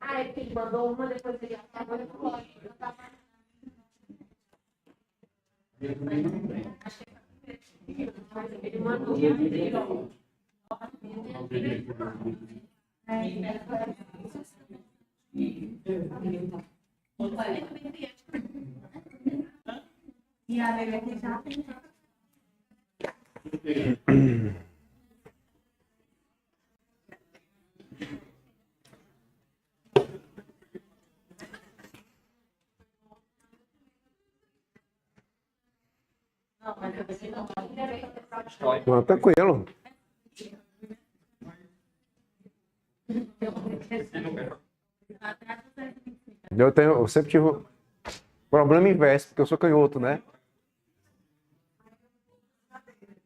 Ah, ele mandou uma, depois ele acabou. Ele mandou. E a bebê aqui já tem. Não, tranquilo. Eu sempre tive um problema inverso, porque eu sou canhoto, né?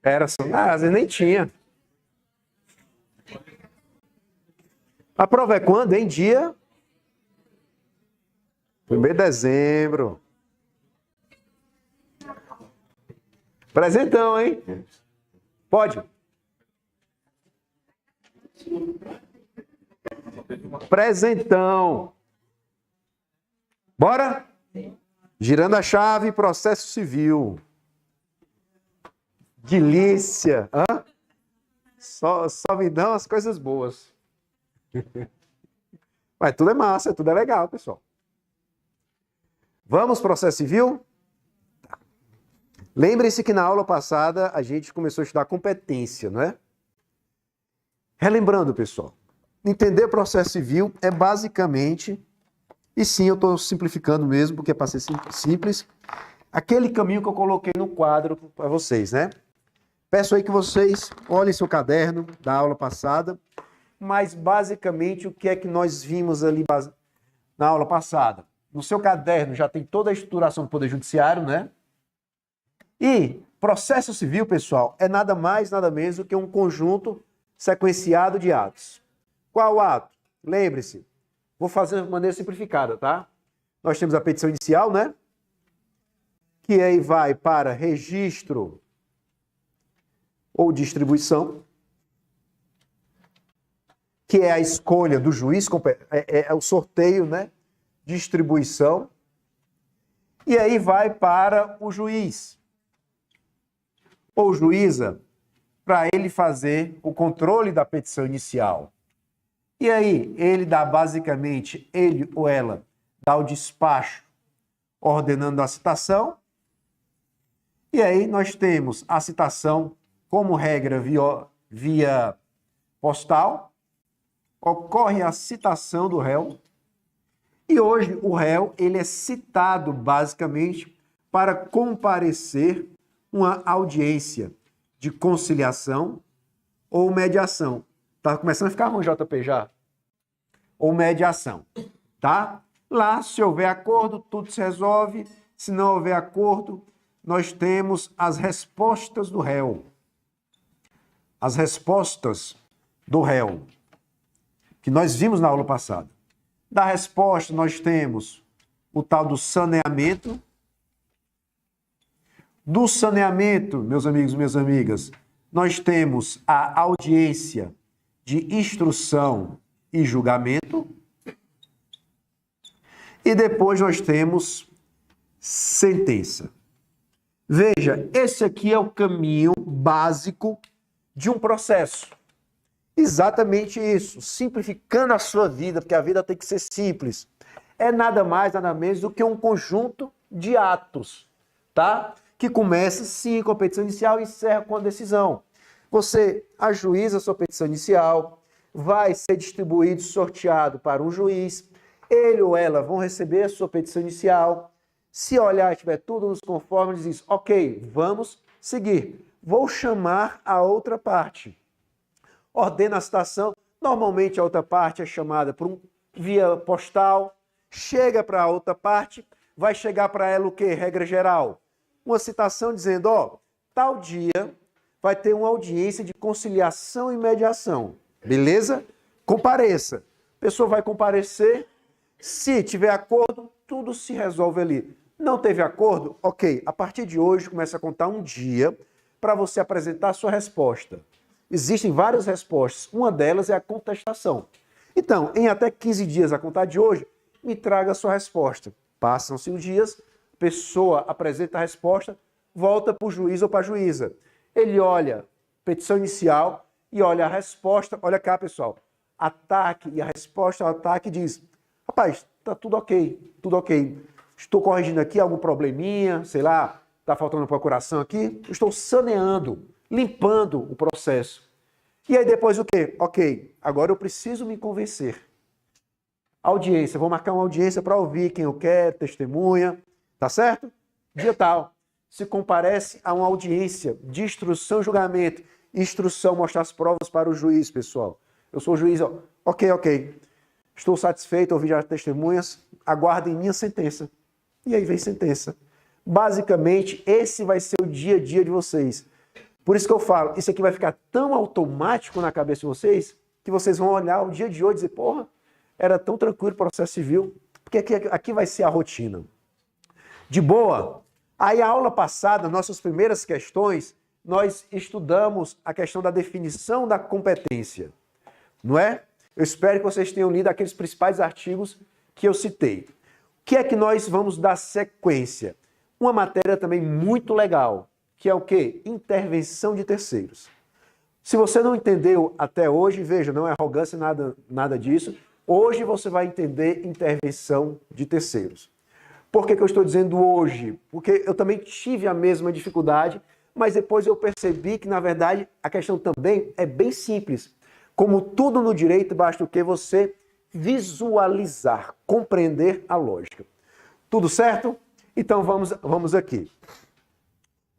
Era assim, às vezes nem tinha. A prova é quando? Em dia? 1º de dezembro. Presentão, hein? Pode. Presentão. Bora? Girando a chave, processo civil. Delícia. Hã? Só me dão as coisas boas. Mas tudo é massa, tudo é legal, pessoal. Vamos processo civil? Tá. Lembre-se que na aula passada a gente começou a estudar competência, não é? Relembrando, pessoal, entender processo civil é basicamente, e sim, eu estou simplificando mesmo, porque é para ser simples, aquele caminho que eu coloquei no quadro para vocês, né? Peço aí que vocês olhem seu caderno da aula passada, mas basicamente o que é que nós vimos ali na aula passada? No seu caderno já tem toda a estruturação do Poder Judiciário, né? E processo civil, pessoal, é nada mais, nada menos do que um conjunto sequenciado de atos. Qual ato? Lembre-se, vou fazer de maneira simplificada, tá? Nós temos a petição inicial, né? Que aí vai para registro ou distribuição, que é a escolha do juiz, é o sorteio, né? Distribuição. E aí vai para o juiz ou juíza, para ele fazer o controle da petição inicial. E aí, ele dá basicamente, ele ou ela, dá o despacho ordenando a citação. E aí nós temos a citação, como regra, via postal. Ocorre a citação do réu. E hoje o réu ele é citado basicamente para comparecer uma audiência de conciliação ou mediação. Tá começando a ficar ruim, JP, já? Ou mediação, tá? Lá, se houver acordo, tudo se resolve. Se não houver acordo, nós temos as respostas do réu. As respostas do réu, que nós vimos na aula passada. Da resposta, nós temos o tal do saneamento. Do saneamento, meus amigos e minhas amigas, nós temos a audiência de instrução e julgamento. E depois nós temos sentença. Veja, esse aqui é o caminho básico de um processo. Exatamente isso, simplificando a sua vida, porque a vida tem que ser simples. É nada mais, nada menos do que um conjunto de atos, tá? Que começa, sim, com a petição inicial e encerra com a decisão. Você ajuiza a sua petição inicial, vai ser distribuído, sorteado para um juiz, ele ou ela vão receber a sua petição inicial. Se olhar e tiver tudo nos conformes, diz, ok, vamos seguir. Vou chamar a outra parte. Ordena a citação. Normalmente a outra parte é chamada por via postal. Chega para a outra parte, vai chegar para ela o quê? Regra geral. Uma citação dizendo, ó, tal dia vai ter uma audiência de conciliação e mediação. Beleza? Compareça. A pessoa vai comparecer. Se tiver acordo, tudo se resolve ali. Não teve acordo? Ok. A partir de hoje, começa a contar um dia para você apresentar a sua resposta. Existem várias respostas. Uma delas é a contestação. Então, em até 15 dias a contar de hoje, me traga a sua resposta. Passam-se os dias, a pessoa apresenta a resposta, volta para o juiz ou para a juíza. Ele olha a petição inicial e olha a resposta. Olha cá, pessoal. Ataque e a resposta ao ataque diz: rapaz, tá tudo ok, tudo ok. Estou corrigindo aqui algum probleminha, sei lá, está faltando procuração aqui. Estou saneando, limpando o processo. E aí depois o quê? Ok, agora eu preciso me convencer. Audiência, vou marcar uma audiência para ouvir quem eu quero, testemunha, tá certo? Dia tal. Se comparece a uma audiência de instrução e julgamento. Instrução, mostrar as provas para o juiz, pessoal. Eu sou o juiz, ó. Ok. Estou satisfeito, ouvi já as testemunhas, aguardem minha sentença. E aí vem sentença. Basicamente, esse vai ser o dia a dia de vocês. Por isso que eu falo, isso aqui vai ficar tão automático na cabeça de vocês, que vocês vão olhar o dia de hoje e dizer, porra, era tão tranquilo o processo civil, porque aqui vai ser a rotina. De boa. Aí a aula passada, nossas primeiras questões, nós estudamos a questão da definição da competência. Não é? Eu espero que vocês tenham lido aqueles principais artigos que eu citei. O que é que nós vamos dar sequência? Uma matéria também muito legal, que é o quê? Intervenção de terceiros. Se você não entendeu até hoje, veja, não é arrogância, nada disso. Hoje você vai entender intervenção de terceiros. Por que eu estou dizendo hoje? Porque eu também tive a mesma dificuldade, mas depois eu percebi que, na verdade, a questão também é bem simples. Como tudo no direito, basta o que você visualizar, compreender a lógica. Tudo certo? Então vamos aqui.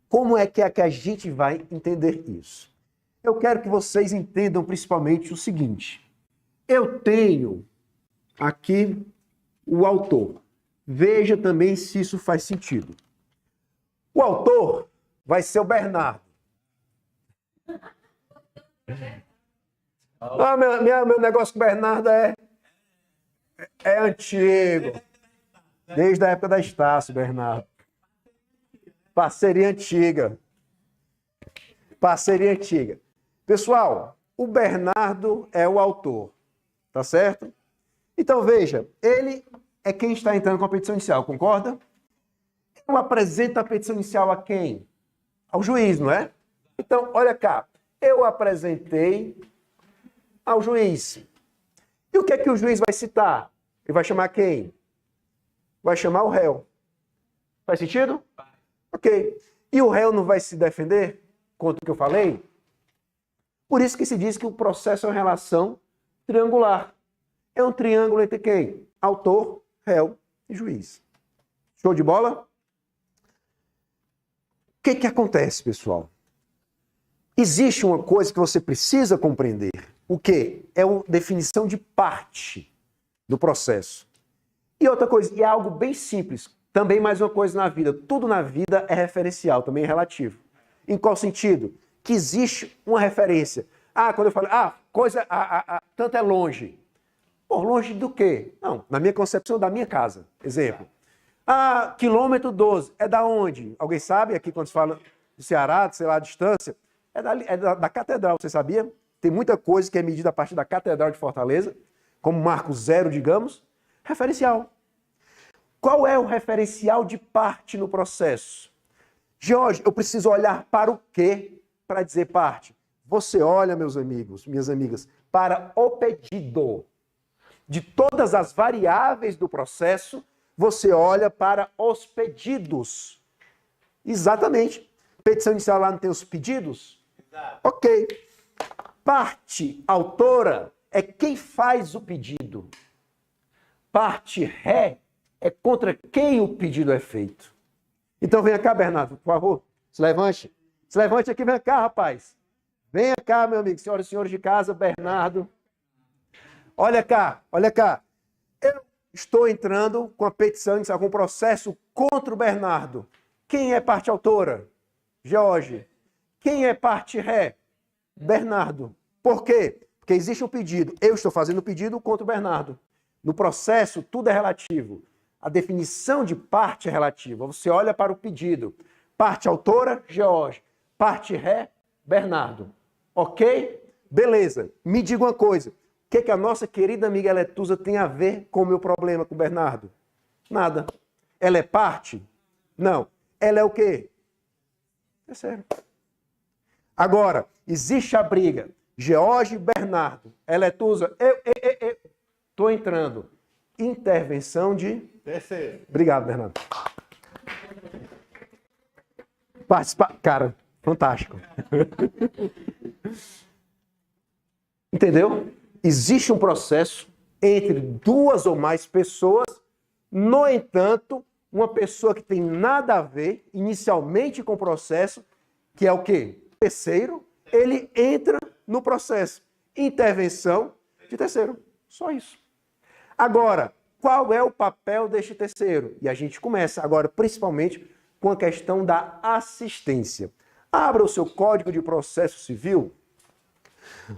Como é que a gente vai entender isso? Eu quero que vocês entendam principalmente o seguinte. Eu tenho aqui o autor. Veja também se isso faz sentido. O autor vai ser o Bernardo. Meu negócio com o Bernardo é antigo. Desde a época da Estácio, Bernardo. Parceria antiga. Parceria antiga. Pessoal, o Bernardo é o autor. Tá certo? Então, veja, ele é quem está entrando com a petição inicial, concorda? Eu apresento a petição inicial a quem? Ao juiz, não é? Então, olha cá. Eu apresentei ao juiz. E o que é que o juiz vai citar? Ele vai chamar quem? Vai chamar o réu. Faz sentido? Ok. E o réu não vai se defender contra o que eu falei? Por isso que se diz que o processo é uma relação triangular. É um triângulo entre quem? Autor, réu e juiz. Show de bola? O que acontece, pessoal? Existe uma coisa que você precisa compreender. O quê? É a definição de parte do processo. E outra coisa, e é algo bem simples. Também mais uma coisa na vida. Tudo na vida é referencial, também é relativo. Em qual sentido? Que existe uma referência. Quando eu falo, tanto é longe. Por longe do quê? Não, na minha concepção, da minha casa. Exemplo. Quilômetro 12. É da onde? Alguém sabe aqui quando se fala do Ceará, sei lá, a distância? É da catedral, você sabia? Tem muita coisa que é medida a partir da Catedral de Fortaleza, como marco zero, digamos. Referencial. Qual é o referencial de parte no processo? Jorge, eu preciso olhar para o quê para dizer parte? Você olha, meus amigos, minhas amigas, para o pedido. De todas as variáveis do processo, você olha para os pedidos. Exatamente. Petição inicial lá não tem os pedidos? Exato. Ok. Parte autora é quem faz o pedido. Parte ré é contra quem o pedido é feito. Então venha cá, Bernardo, por favor. Se levante. Se levante aqui, vem cá, rapaz. Venha cá, meu amigo, senhoras e senhores de casa, Bernardo. Olha cá, olha cá. Eu estou entrando com a petição inicial, com o processo contra o Bernardo. Quem é parte autora? Jorge. Quem é parte ré? Bernardo. Por quê? Porque existe um pedido. Eu estou fazendo o pedido contra o Bernardo. No processo, tudo é relativo. A definição de parte é relativa. Você olha para o pedido. Parte autora, Jorge. parte ré, Bernardo. Ok? Beleza. Me diga uma coisa. O que a nossa querida amiga Eletusa tem a ver com o meu problema com o Bernardo? Nada. Ela é parte? Não. Ela é o quê? É sério. Agora, existe a briga. George e Bernardo. Eletusa, eu. Estou entrando. Intervenção de... Terceiro. Obrigado, Bernardo. Cara, fantástico. Entendeu? Existe um processo entre duas ou mais pessoas. No entanto, uma pessoa que tem nada a ver inicialmente com o processo, que é o quê? Terceiro, ele entra no processo. Intervenção de terceiro. Só isso. Agora, qual é o papel deste terceiro? E a gente começa agora, principalmente, com a questão da assistência. Abra o seu Código de Processo Civil.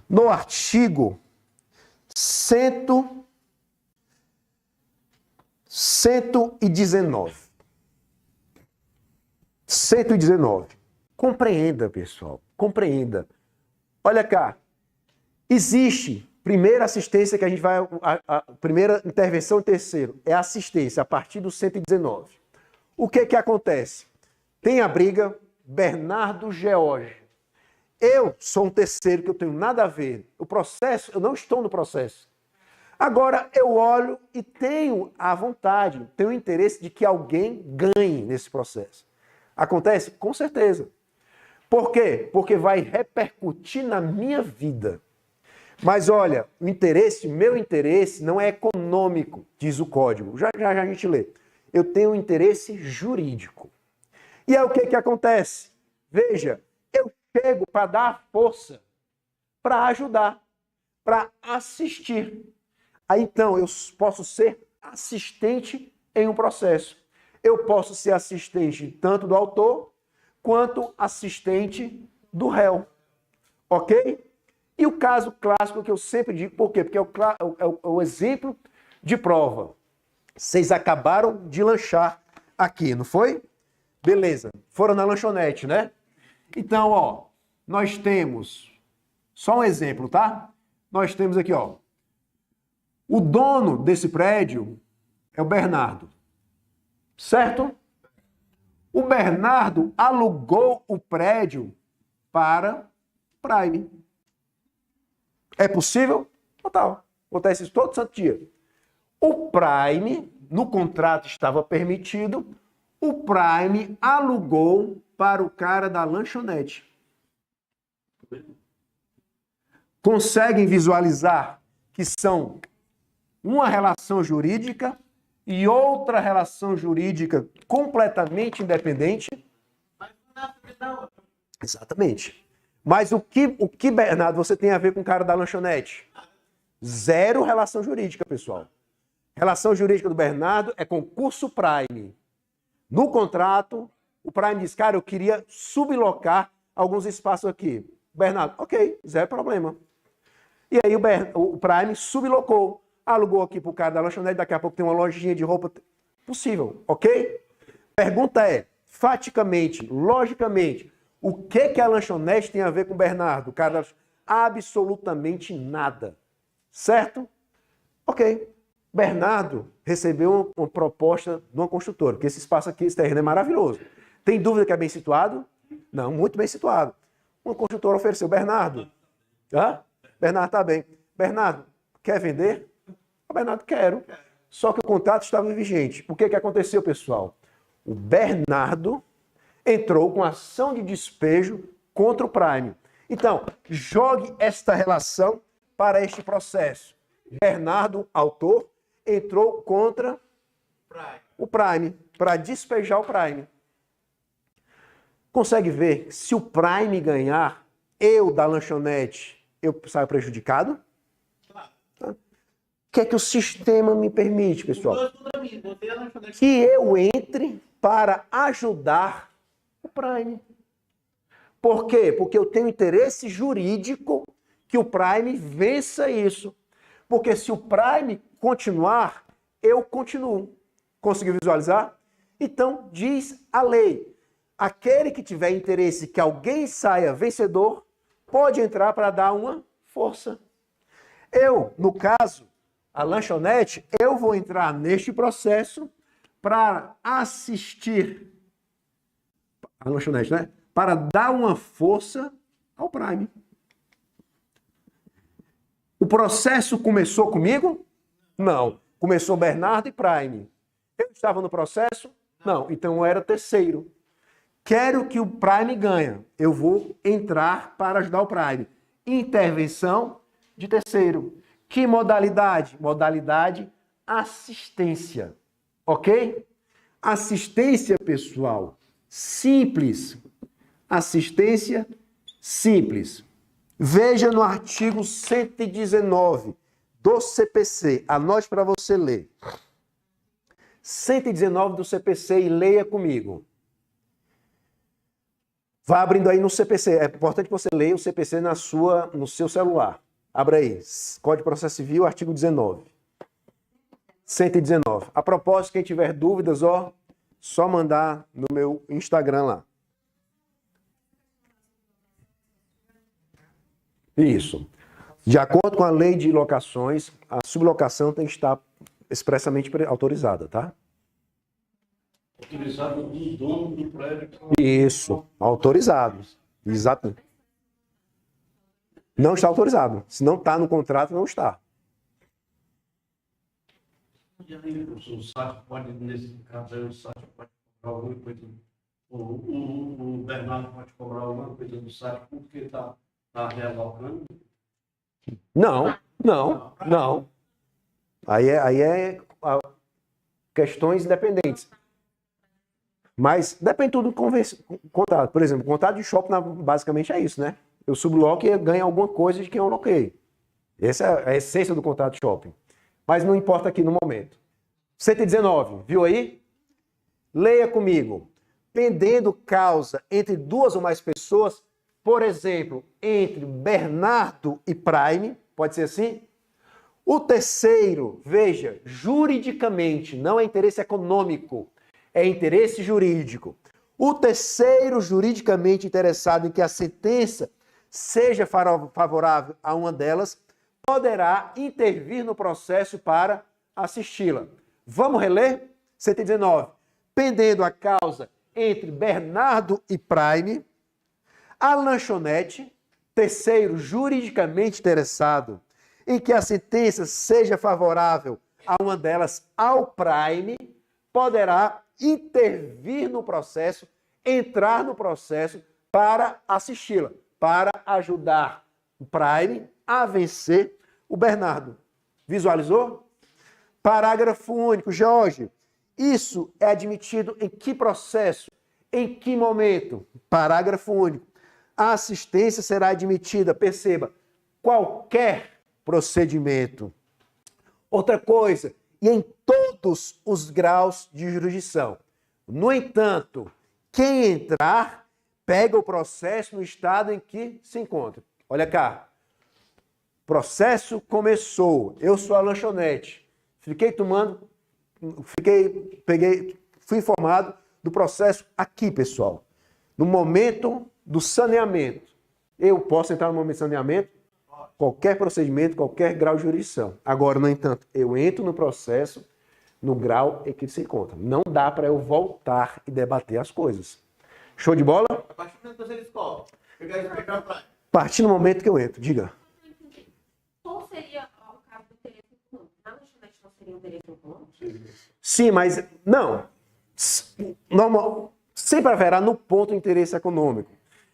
No artigo 119. 119. Compreenda, pessoal. Compreenda. Olha cá. Existe primeira assistência que a gente vai... A primeira intervenção e terceiro é assistência a partir do 119. O que acontece? Tem a briga Bernardo George. Eu sou um terceiro que eu tenho nada a ver. O processo, eu não estou no processo. Agora eu olho e tenho a vontade, tenho o interesse de que alguém ganhe nesse processo. Acontece? Com certeza. Por quê? Porque vai repercutir na minha vida. Mas olha, o interesse, meu interesse não é econômico, diz o código. Já a gente lê. Eu tenho um interesse jurídico. E aí o que acontece? Veja, eu chego para dar força, para ajudar, para assistir. Aí então eu posso ser assistente em um processo. Eu posso ser assistente tanto do autor quanto assistente do réu. Ok? E o caso clássico que eu sempre digo, por quê? Porque é o exemplo de prova. Vocês acabaram de lanchar aqui, não foi? Beleza. Foram na lanchonete, né? Então, ó, nós temos, só um exemplo, tá? Nós temos aqui, ó, o dono desse prédio é o Bernardo, certo? O Bernardo alugou o prédio para Prime. É possível? Total. Acontece isso todo santo dia. O Prime, no contrato estava permitido, o Prime alugou para o cara da lanchonete. Conseguem visualizar que são uma relação jurídica e outra relação jurídica completamente independente? Exatamente. Mas o que, Bernardo, você tem a ver com o cara da lanchonete? Zero relação jurídica, pessoal. Relação jurídica do Bernardo é concurso Prime. No contrato, o Prime diz, cara, eu queria sublocar alguns espaços aqui. Bernardo, ok, zero problema. E aí o Prime sublocou, alugou aqui para o cara da lanchonete, daqui a pouco tem uma lojinha de roupa. Possível, ok? Pergunta é, faticamente, logicamente, o que a lanchonete tem a ver com o Bernardo? Cara, absolutamente nada. Certo? Ok. Bernardo recebeu uma proposta de uma construtora, porque esse espaço aqui, esse terreno é maravilhoso. Tem dúvida que é bem situado? Não, muito bem situado. Uma construtora ofereceu. Bernardo, Bernardo está bem. Bernardo, quer vender? Bernardo, quero. Só que o contrato estava vigente. O que aconteceu, pessoal? O Bernardo entrou com ação de despejo contra o Prime. Então, jogue esta relação para este processo. Bernardo, autor, entrou contra o Prime, para despejar o Prime. Consegue ver? Se o Prime ganhar, eu da lanchonete, eu saio prejudicado? Tá? O que é que o sistema me permite, pessoal? Que eu entre para ajudar o Prime. Por quê? Porque eu tenho interesse jurídico que o Prime vença isso. Porque se o Prime continuar, eu continuo. Conseguiu visualizar? Então, diz a lei. aquele que tiver interesse que alguém saia vencedor, pode entrar para dar uma força. Eu, no caso, a lanchonete, eu vou entrar neste processo para assistir a lanchonete, né? Para dar uma força ao Prime. O processo começou comigo? Não. Começou Bernardo e Prime. Eu estava no processo? Não. Então eu era terceiro. Quero que o Prime ganhe. Eu vou entrar para ajudar o Prime. Intervenção de terceiro. Que modalidade? Modalidade assistência. Ok? Assistência, pessoal, simples. Assistência simples. Veja no artigo 119 do CPC. Anote para você ler. 119 do CPC e leia comigo. Vá abrindo aí no CPC. É importante que você leia o CPC no seu celular. Abra aí. Código de Processo Civil, artigo 19. 119. A propósito, quem tiver dúvidas, só mandar no meu Instagram lá. Isso. De acordo com a lei de locações, a sublocação tem que estar expressamente autorizada, tá? Autorizado do dono do prédio. Isso, autorizado. Exatamente. Não está autorizado. Se não está no contrato, não está. E aí, o SAT pode, nesse caso aí, o SAT pode cobrar alguma coisa, o Bernardo pode cobrar alguma coisa do SAT porque está realocando? Não. Aí é questões independentes. Mas depende tudo do contrato. Por exemplo, o contrato de shopping basicamente é isso, né? Eu subloco e ganho alguma coisa de quem eu loquei. Essa é a essência do contrato de shopping. Mas não importa aqui no momento. 119, viu aí? Leia comigo. Pendendo causa entre duas ou mais pessoas, por exemplo, entre Bernardo e Prime, pode ser assim? O terceiro, veja, juridicamente, não é interesse econômico, é interesse jurídico. O terceiro juridicamente interessado em que a sentença seja favorável a uma delas, poderá intervir no processo para assisti-la. Vamos reler? 119. Pendendo a causa entre Bernardo e Prime, a lanchonete, terceiro juridicamente interessado em que a sentença seja favorável a uma delas ao Prime, poderá intervir no processo, entrar no processo para assisti-la, para ajudar o Prime a vencer o Bernardo. Visualizou? Parágrafo único. Jorge, isso é admitido em que processo? Em que momento? Parágrafo único. A assistência será admitida, perceba, qualquer procedimento. Outra coisa, e em todos os graus de jurisdição. No entanto, quem entrar, pega o processo no estado em que se encontra. Olha cá. Processo começou. Eu sou a lanchonete. Fui informado do processo aqui, pessoal. No momento do saneamento. Eu posso entrar no momento do saneamento? Qualquer procedimento, qualquer grau de jurisdição. Agora, no entanto, eu entro no processo no grau em que se encontra. Não dá para eu voltar e debater as coisas. Show de bola? A partir do momento que você descobre, eu quero explicar para ele. A partir do momento que eu entro, diga. Qual seria o caso do interesse econômico? Na lanchonete não seria um interesse econômico? Sim, mas não. Normal, sempre haverá no ponto interesse econômico.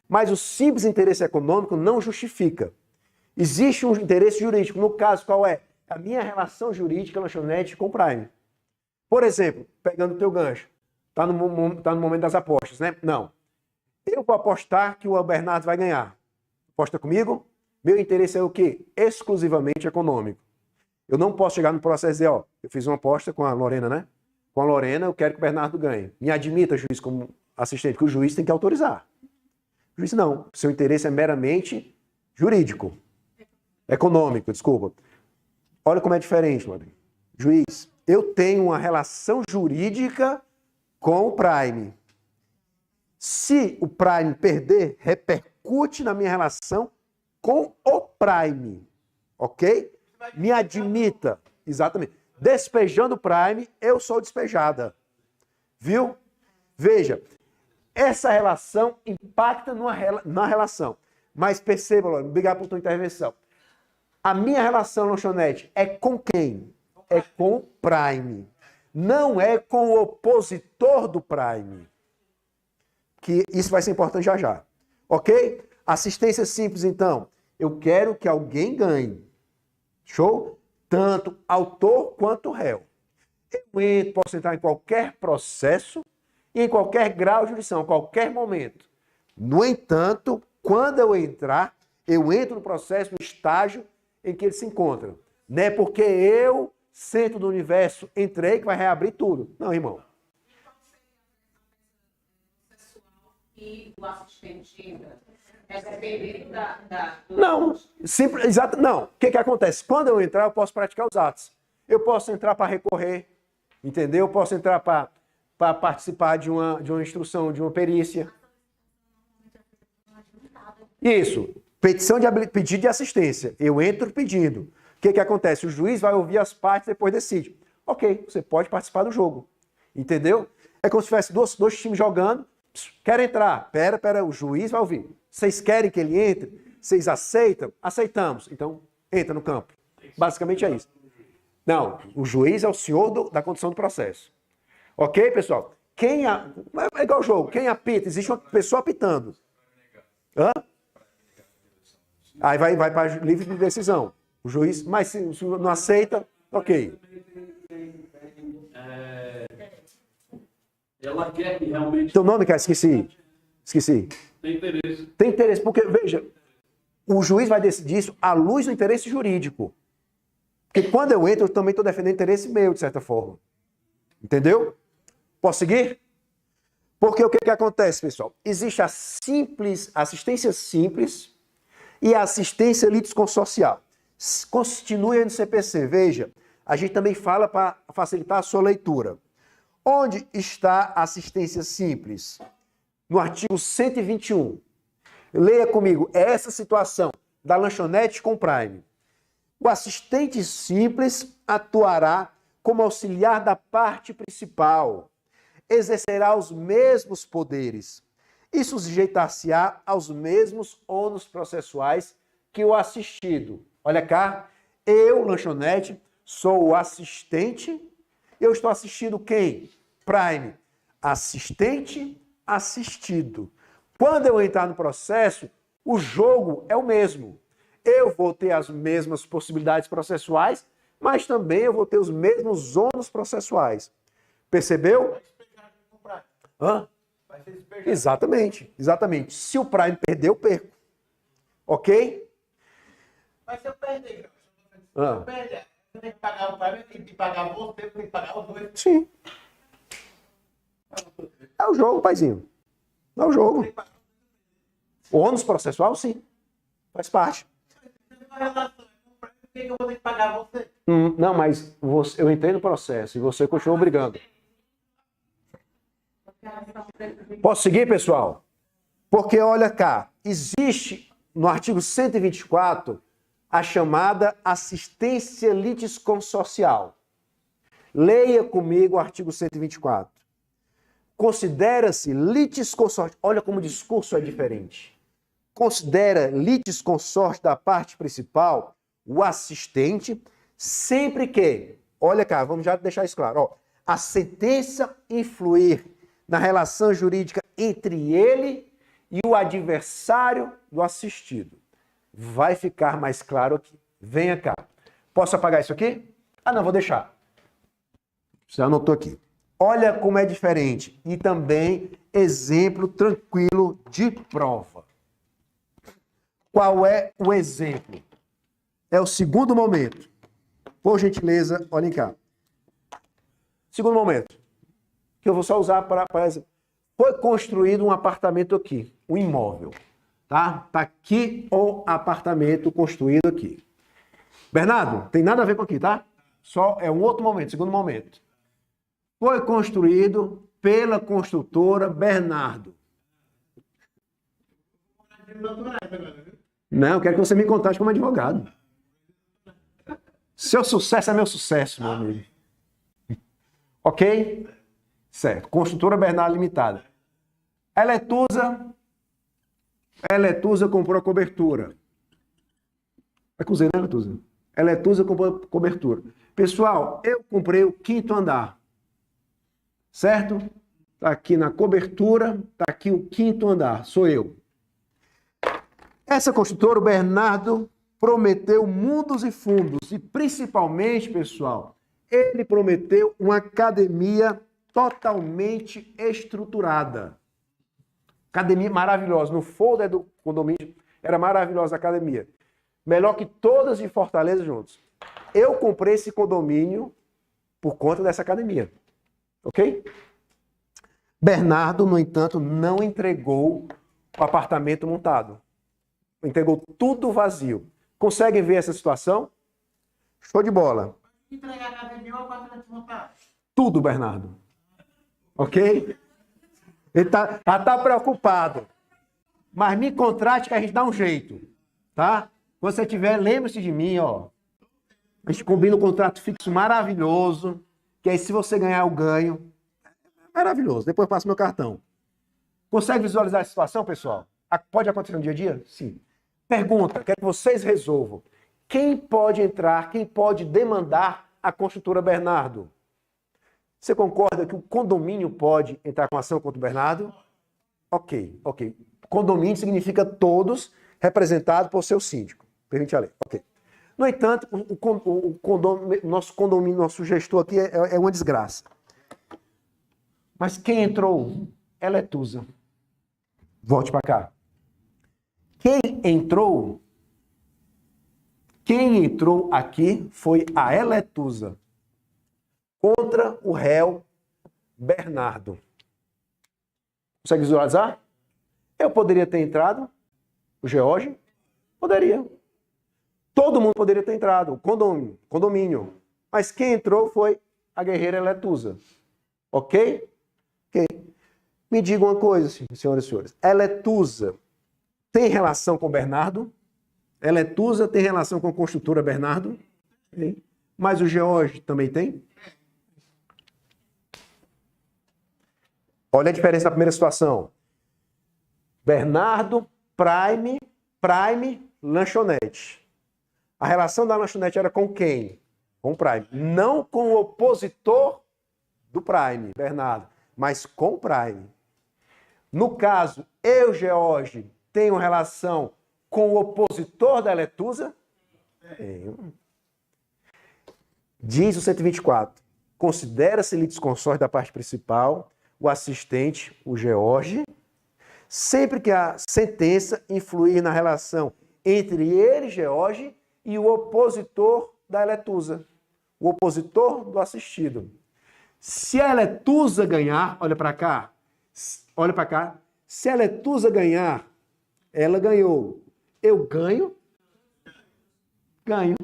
Mas o simples interesse econômico não justifica. Existe um interesse jurídico. No caso, qual é? A minha relação jurídica lanchonete com o Prime. Por exemplo, pegando o teu gancho. Tá no momento das apostas, né? Não. Eu vou apostar que o Bernardo vai ganhar. Aposta comigo? Meu interesse é o quê? Exclusivamente econômico. Eu não posso chegar no processo e dizer, eu fiz uma aposta com a Lorena, né? Com a Lorena, eu quero que o Bernardo ganhe. Me admita, juiz, como assistente, que o juiz tem que autorizar. O juiz não. Seu interesse é meramente jurídico. Econômico, desculpa. Olha como é diferente, Lorena. Juiz, eu tenho uma relação jurídica com o Prime. Se o prime perder, repercute na minha relação com o prime. Ok? Me admita. Exatamente. Despejando o prime, eu sou despejada. Viu? Veja, essa relação impacta na relação. Mas perceba, Lorena, obrigado por tua intervenção. A minha relação, lanchonete, é com quem? É com o prime. Não é com o opositor do prime. Que isso vai ser importante já já. Ok? Assistência simples, então. Eu quero que alguém ganhe. Show? Tanto autor quanto réu. Eu posso entrar em qualquer processo e em qualquer grau de jurisdição, a qualquer momento. No entanto, quando eu entro no processo, no estágio em que ele se encontra. Não é porque eu, centro do universo, entrei que vai reabrir tudo. Não, irmão. E o assistente Não, simples, exato, não. O que acontece? Quando eu entrar, eu posso praticar os atos. Eu posso entrar para recorrer, entendeu? Eu posso entrar para participar de uma instrução, de uma perícia. Isso. Pedido de assistência. Eu entro pedindo. O que acontece? O juiz vai ouvir as partes e depois decide. Ok, você pode participar do jogo. Entendeu? É como se tivesse dois times jogando. Quer entrar? Pera, o juiz vai ouvir. Vocês querem que ele entre? Vocês aceitam? Aceitamos. Então, entra no campo. Basicamente é isso. Não, o juiz é o senhor da condução do processo. Ok, pessoal? É igual o jogo. Quem apita? Existe uma pessoa apitando. Hã? Aí vai para livre de decisão. O juiz, mas se não aceita, ok. Ela quer que realmente... Teu nome, cara? Esqueci. Tem interesse. Tem interesse, porque, veja, o juiz vai decidir isso à luz do interesse jurídico. Porque quando eu entro, eu também estou defendendo interesse meu, de certa forma. Entendeu? Posso seguir? Porque o que acontece, pessoal? Existe a assistência simples e a assistência litisconsorcial. Continue aí no CPC. Veja, a gente também fala para facilitar a sua leitura. Onde está a assistência simples? No artigo 121. Leia comigo essa situação da lanchonete com Prime. O assistente simples atuará como auxiliar da parte principal, exercerá os mesmos poderes e sujeitar-se-á aos mesmos ônus processuais que o assistido. Olha cá, eu, lanchonete, sou o assistente, eu estou assistindo quem? Prime. Assistente, assistido. Quando eu entrar no processo, o jogo é o mesmo. Eu vou ter as mesmas possibilidades processuais, mas também eu vou ter os mesmos ônus processuais. Percebeu? Hã? Exatamente. Se o Prime perder, eu perco. Ok? Mas se eu perder, se eu perder, eu tenho que pagar o Prime, eu tenho que pagar você, eu tenho que pagar os dois. Sim. É o jogo, paizinho. É o jogo. O ônus processual, sim. Faz parte. Por que eu vou ter que pagar você? Não, mas eu entrei no processo e você continuou brigando. Posso seguir, pessoal? Porque, olha cá, existe no artigo 124 a chamada assistência litisconsorcial. Leia comigo o artigo 124. Considera-se litisconsorte. Olha como o discurso é diferente. Considera litisconsorte da parte principal o assistente, sempre que, olha cá, vamos já deixar isso claro, ó, a sentença influir na relação jurídica entre ele e o adversário do assistido. Vai ficar mais claro aqui. Venha cá. Posso apagar isso aqui? Ah, não, vou deixar. Você anotou aqui. Olha como é diferente. E também exemplo tranquilo de prova. Qual é o exemplo? É o segundo momento. Por gentileza, olhem cá. Segundo momento. Que eu vou só usar para exemplo. Foi construído um apartamento aqui, um imóvel. Tá? Tá aqui o apartamento construído aqui. Bernardo, tem nada a ver com aqui, tá? Só é um outro momento, segundo momento. Foi construído pela construtora Bernardo. Não, eu quero que você me contrate como advogado. Seu sucesso é meu sucesso, meu amigo. Ok? Certo. Construtora Bernardo Limitada. Eletusa comprou a cobertura. É com Z, né, Eletusa? Eletusa comprou a cobertura. Pessoal, eu comprei o 5º andar. Certo? Está aqui na cobertura, está aqui o 5º andar. Sou eu. Essa construtora, o Bernardo, prometeu mundos e fundos. E principalmente, pessoal, ele prometeu uma academia totalmente estruturada. Academia maravilhosa. No folder do condomínio, era maravilhosa a academia. Melhor que todas de Fortaleza juntos. Eu comprei esse condomínio por conta dessa academia. Ok? Bernardo, no entanto, não entregou o apartamento montado. Entregou tudo vazio. Conseguem ver essa situação? Show de bola. Entregar a academia ou o apartamento montado? Tudo, Bernardo. Ok? Ele tá preocupado. Mas me contrate que a gente dá um jeito. Tá? Quando você tiver, lembre-se de mim, ó. A gente combina um contrato fixo maravilhoso. Que aí, se você ganhar, eu ganho. Maravilhoso. Depois eu passo meu cartão. Consegue visualizar a situação, pessoal? Pode acontecer no dia a dia? Sim. Pergunta, quero que vocês resolvam. Quem pode entrar, quem pode demandar a construtora Bernardo? Você concorda que o condomínio pode entrar com ação contra o Bernardo? Ok. Condomínio significa todos representados por seu síndico. Permite a lei. Ok. No entanto, nosso condomínio, nosso gestor aqui é uma desgraça. Mas quem entrou? Eletusa. Volte para cá. Quem entrou aqui foi a Eletusa contra o réu Bernardo. Consegue visualizar? Eu poderia ter entrado, o George? Poderia. Todo mundo poderia ter entrado, o condomínio. Mas quem entrou foi a guerreira Eletusa. Ok? Ok. Me digam uma coisa, senhoras e senhores. Eletusa tem relação com Bernardo? Eletusa tem relação com a construtora Bernardo? Tem. Mas o George também tem? Olha a diferença da primeira situação. Bernardo, Prime, lanchonete. A relação da lanchonete era com quem? Com o Prime. Não com o opositor do Prime, Bernardo, mas com o Prime. No caso, eu, George, tenho relação com o opositor da Eletusa? Tenho. Diz o 124. Considera-se litisconsórcio da parte principal, o assistente, o George, sempre que a sentença influir na relação entre ele, George, e o opositor da Eletusa, o opositor do assistido. Se a Eletusa ganhar, olha para cá, se a Eletusa ganhar, ela ganhou. Eu ganho? Ganho.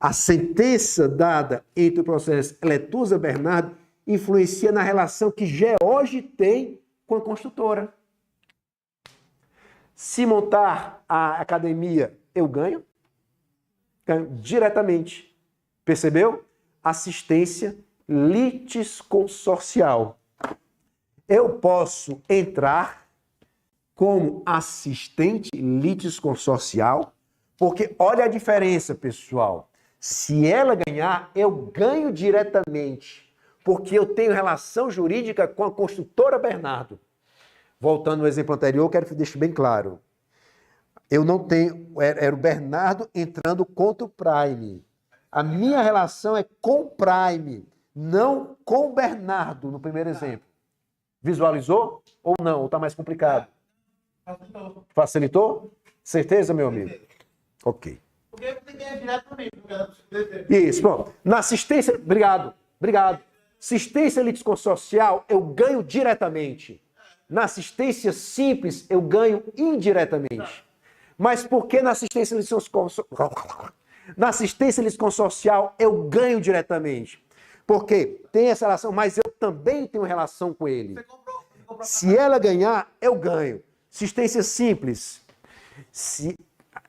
A sentença dada entre o processo Eletusa-Bernardo influencia na relação que George tem com a construtora. Se montar a academia, eu ganho? Ganho diretamente. Percebeu? Assistência litisconsorcial. Eu posso entrar como assistente litisconsorcial, porque olha a diferença, pessoal. Se ela ganhar, eu ganho diretamente, porque eu tenho relação jurídica com a construtora Bernardo. Voltando ao exemplo anterior, quero que deixe bem claro. Eu não tenho... Era o Bernardo entrando contra o Prime. A minha relação é com o Prime, não com o Bernardo, no primeiro exemplo. Visualizou? Ou não? Ou está mais complicado? Facilitou. Facilitou? Certeza, meu amigo? Ok. Porque você ganha diretamente. Isso, bom. Na assistência... Obrigado. Assistência litisconsorcial, eu ganho diretamente. Na assistência simples, eu ganho indiretamente. Mas por que na assistência litisconsorcial eu ganho diretamente? Porque tem essa relação, mas eu também tenho relação com ele. Se ela ganhar, eu ganho. Assistência simples. Se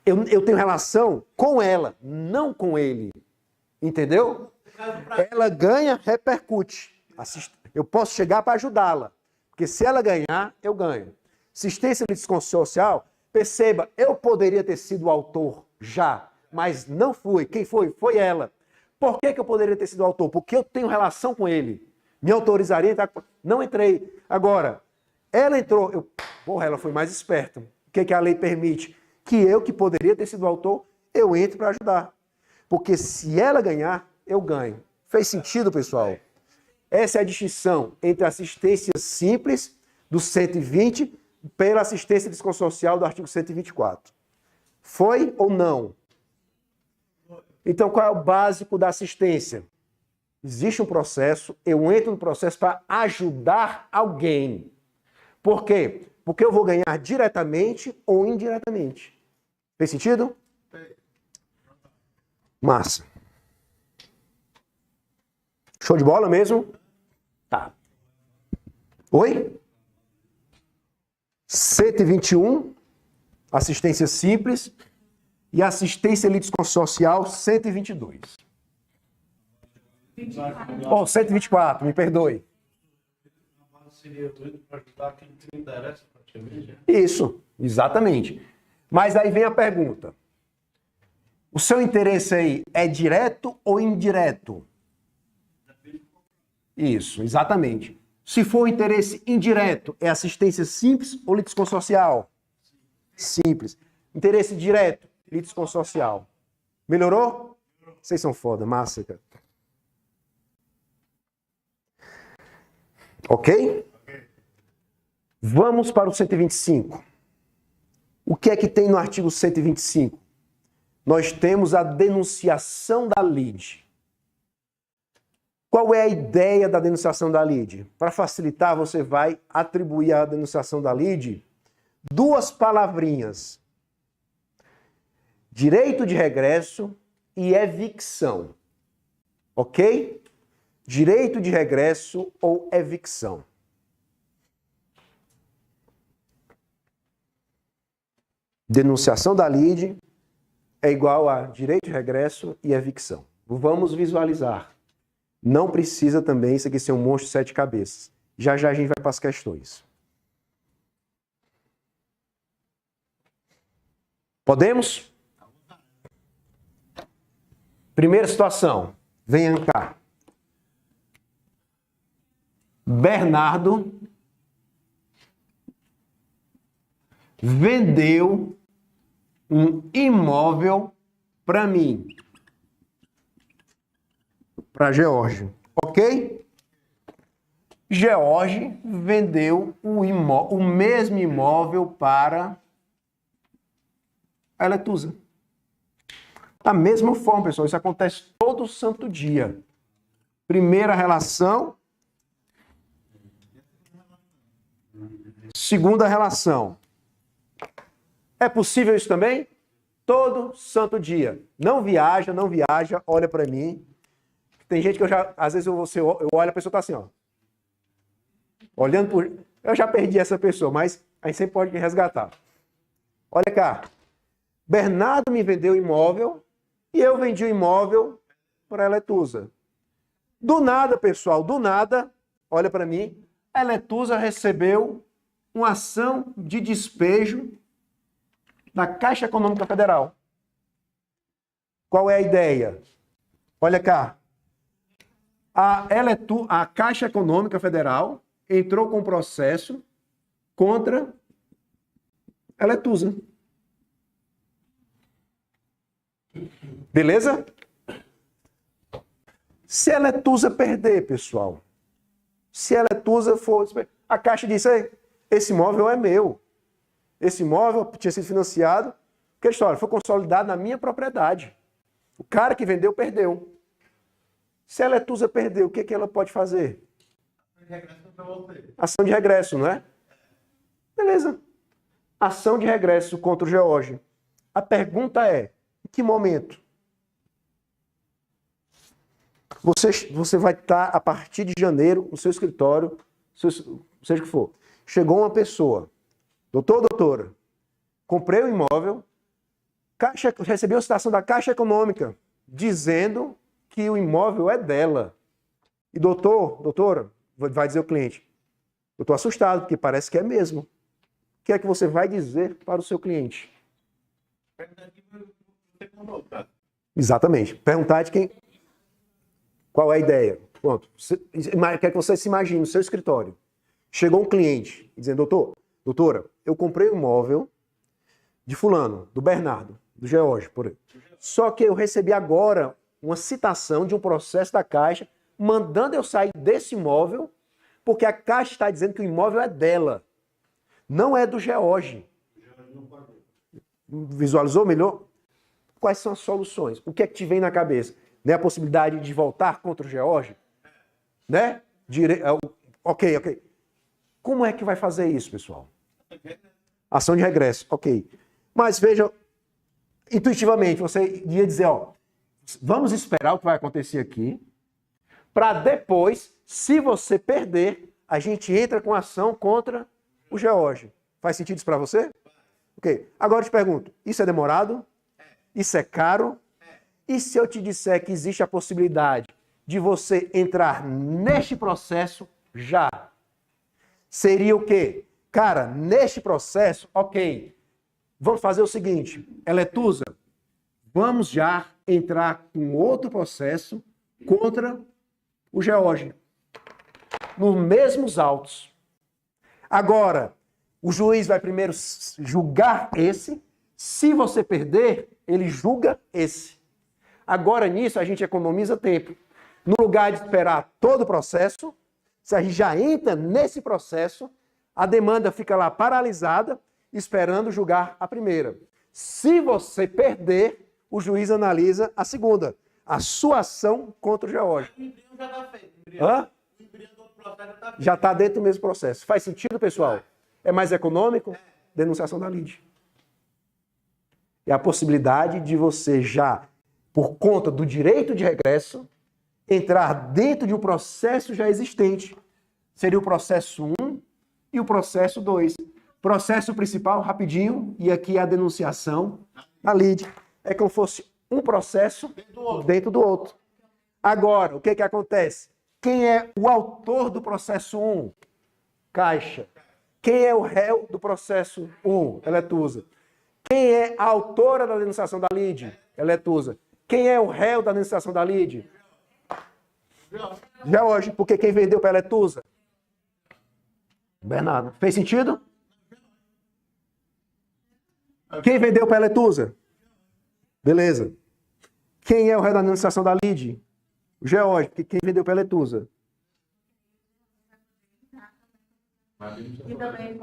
eu tenho relação com ela, não com ele. Entendeu? Ela ganha, repercute. Eu posso chegar para ajudá-la. Porque se ela ganhar, eu ganho. Assistência litisconsorcial, perceba, eu poderia ter sido o autor já, mas não fui. Quem foi? Foi ela. Por que eu poderia ter sido o autor? Porque eu tenho relação com ele. Me autorizaria a entrar? Não entrei. Agora, ela entrou. Porra, ela foi mais esperta. O que a lei permite? Que eu, que poderia ter sido o autor, eu entre para ajudar. Porque se ela ganhar, eu ganho. Fez sentido, pessoal? Essa é a distinção entre a assistência simples do 120 pela assistência litisconsorcial do artigo 124. Foi ou não? Então, qual é o básico da assistência? Existe um processo, eu entro no processo para ajudar alguém. Por quê? Porque eu vou ganhar diretamente ou indiretamente. Fez sentido? Massa. Show de bola mesmo? Tá. Oi? 121, assistência simples, e assistência litisconsorcial, 122. 124, me perdoe. Seria doido para ajudar quem te interessa praticamente. Isso, exatamente. Mas aí vem a pergunta. O seu interesse aí é direto ou indireto? Isso, exatamente. Se for interesse indireto, é assistência simples ou litisconsorcial? Simples. Interesse direto, litisconsorcial. Melhorou? Vocês são foda, massa, cara. Ok? Vamos para o 125. O que é que tem no artigo 125? Nós temos a denunciação da lide. Qual é a ideia da denunciação da lide? Para facilitar, você vai atribuir à denunciação da lide duas palavrinhas: direito de regresso e evicção. Ok? Direito de regresso ou evicção. Denunciação da lide é igual a direito de regresso e evicção. Vamos visualizar. Não precisa também isso aqui ser um monstro de 7 cabeças. Já já a gente vai para as questões. Podemos? Primeira situação. Venha cá. Bernardo vendeu um imóvel para mim. Para George, ok? George vendeu o mesmo imóvel para a Eletusa. Da mesma forma, pessoal, isso acontece todo santo dia. Primeira relação. Segunda relação. É possível isso também? Todo santo dia. Não viaja, olha para mim. Tem gente que às vezes eu olho, a pessoa tá assim, ó. Olhando por... Eu já perdi essa pessoa, mas a gente sempre pode resgatar. Olha cá. Bernardo me vendeu o imóvel e eu vendi o imóvel para a Eletusa. Do nada, pessoal, do nada, olha para mim, a Eletusa recebeu uma ação de despejo da Caixa Econômica Federal. Qual é a ideia? Olha cá. A Caixa Econômica Federal entrou com processo contra a Eletusa. Beleza? Se a Eletusa perder, pessoal, se a Eletusa for... A Caixa disse, esse imóvel é meu. Esse imóvel tinha sido financiado, que história, foi consolidado na minha propriedade. O cara que vendeu, perdeu. Se a Eletusa perdeu, o que ela pode fazer? Ação de regresso, não é? Beleza. Ação de regresso contra o George. A pergunta é, em que momento? Você vai estar, a partir de janeiro, no seu escritório, seja o que for. Chegou uma pessoa, Doutor, doutora, comprei um imóvel, recebi uma citação da Caixa Econômica dizendo que o imóvel é dela. E doutor, doutora, vai dizer o cliente, eu estou assustado, porque parece que é mesmo. O que é que você vai dizer para o seu cliente? Exatamente. Perguntar de quem... Qual é a ideia? Pronto. Quer que você se imagine no seu escritório. Chegou um cliente dizendo, doutor, doutora, eu comprei um imóvel de fulano, do Bernardo, do George, por aí. Só que eu recebi agora uma citação de um processo da Caixa mandando eu sair desse imóvel porque a Caixa está dizendo que o imóvel é dela, não é do George. Visualizou melhor? Quais são as soluções? O que é que te vem na cabeça? Né? A possibilidade de voltar contra o George? Né? Ok. Como é que vai fazer isso, pessoal? Ação de regresso, ok. Mas veja, intuitivamente, você ia dizer, ó, vamos esperar o que vai acontecer aqui, para depois, se você perder, a gente entra com ação contra o George. Faz sentido isso para você? Ok. Agora eu te pergunto, isso é demorado? Isso é caro? E se eu te disser que existe a possibilidade de você entrar neste processo já? Seria o quê? Cara, neste processo, ok, vamos fazer o seguinte, Eletusa, vamos já entrar com outro processo contra o George, nos mesmos autos. Agora, o juiz vai primeiro julgar esse, se você perder, ele julga esse. Agora, nisso, a gente economiza tempo. No lugar de esperar todo o processo, se a gente já entra nesse processo, a demanda fica lá paralisada, esperando julgar a primeira. Se você perder, o juiz analisa a segunda, a sua ação contra o George. O embrião já está feito. Hã? O embrião do outro processo já está feito. Já está dentro do mesmo processo. Faz sentido, pessoal? É mais econômico? Denunciação da lide. É a possibilidade de você já, por conta do direito de regresso, entrar dentro de um processo já existente. Seria o processo 1 e o processo 2. Processo principal, rapidinho, e aqui a denunciação da lide. É como se fosse um processo dentro do outro. Agora, o que que acontece? Quem é o autor do processo 1? Caixa. Quem é o réu do processo 1? Eletusa. Quem é a autora da denunciação da lide? Eletusa. Quem é o réu da denunciação da lide? George, porque quem vendeu para a Eletusa? Bernardo. Fez sentido? Quem vendeu para a Eletusa? Beleza. Quem é o réu da denunciação da lide? O George, porque quem vendeu para a Eletusa? E também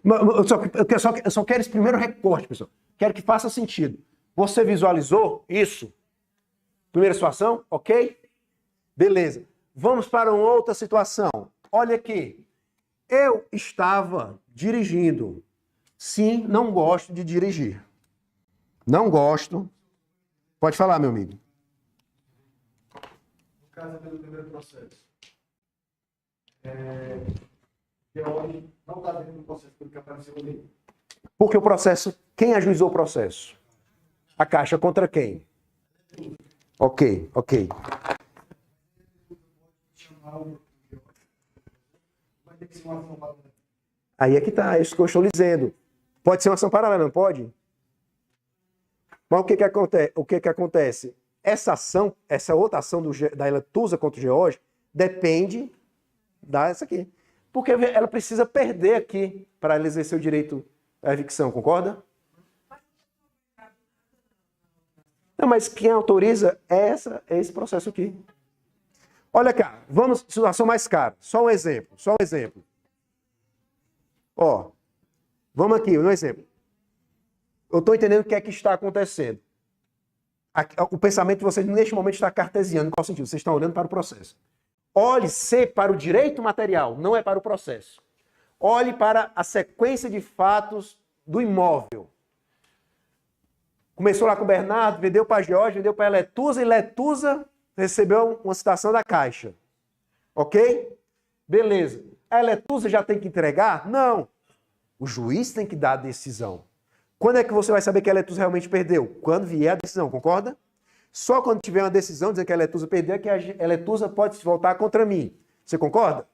Eu só quero esse primeiro recorte, pessoal. Quero que faça sentido. Você visualizou isso? Primeira situação? Ok? Beleza. Vamos para uma outra situação. Olha aqui. Eu estava dirigindo. Sim, não gosto de dirigir. Não gosto. Pode falar, meu amigo. No caso do primeiro processo, George não está dentro do processo pelo que apareceu ali. Porque o processo, quem ajuizou o processo? A Caixa contra quem? Ok. Vai ter que ser uma ação paralela. Aí é que está, é isso que eu estou dizendo. Pode ser uma ação paralela, não pode? Mas o que que acontece? Essa ação, essa outra ação da Eletusa contra o George, depende dessa aqui. Porque ela precisa perder aqui para ela exercer o direito à evicção, concorda? Não, mas quem autoriza é esse processo aqui. Olha cá, vamos, situação mais cara. Só um exemplo. Ó, vamos aqui, um exemplo. Eu estou entendendo o que é que está acontecendo. O pensamento de vocês, neste momento, está cartesiano. Em qual sentido? Vocês estão olhando para o processo. Olhe sempre para o direito material, não é para o processo. Olhe para a sequência de fatos do imóvel. Começou lá com o Bernardo, vendeu para a George, vendeu para a Eletusa, e Eletusa recebeu uma citação da Caixa. Ok? Beleza. a Eletusa já tem que entregar? Não. O juiz tem que dar a decisão. Quando é que você vai saber que a Eletusa realmente perdeu? Quando vier a decisão, concorda? Só quando tiver uma decisão dizendo que a Eletusa perdeu é que a Eletusa pode se voltar contra mim. Você concorda?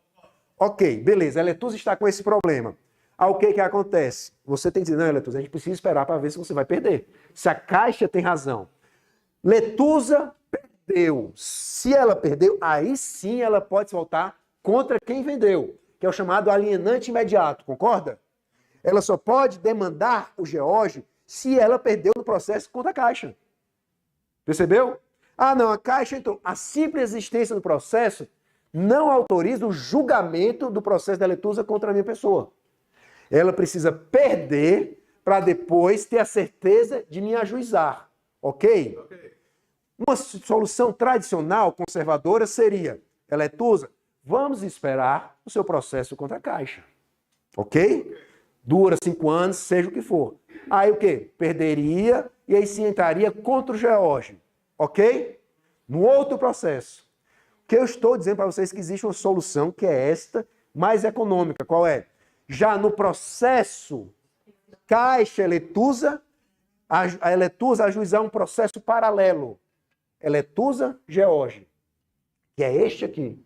Ok, beleza. A Eletusa está com esse problema. Aí o que acontece? Você tem que dizer, não, Eletusa, a gente precisa esperar para ver se você vai perder. Se a Caixa tem razão. Letusa perdeu. Se ela perdeu, aí sim ela pode se voltar contra quem vendeu, que é o chamado alienante imediato, concorda? Ela só pode demandar o Geórgio se ela perdeu no processo contra a Caixa. Percebeu? Ah, não, a Caixa entrou. A simples existência do processo não autoriza o julgamento do processo da Letusa contra a minha pessoa. Ela precisa perder para depois ter a certeza de me ajuizar. Ok? Uma solução tradicional, conservadora, seria, Eletusa, vamos esperar o seu processo contra a Caixa. Ok? Dura 5 anos, seja o que for. Aí o quê? Perderia e aí sim entraria contra o Geórgio. Ok? No outro processo. O que eu estou dizendo para vocês é que existe uma solução que é esta, mais econômica. Qual é? Já no processo Caixa-Eletusa, a Eletusa ajuizar um processo paralelo. Eletusa-Geórgio, que é este aqui.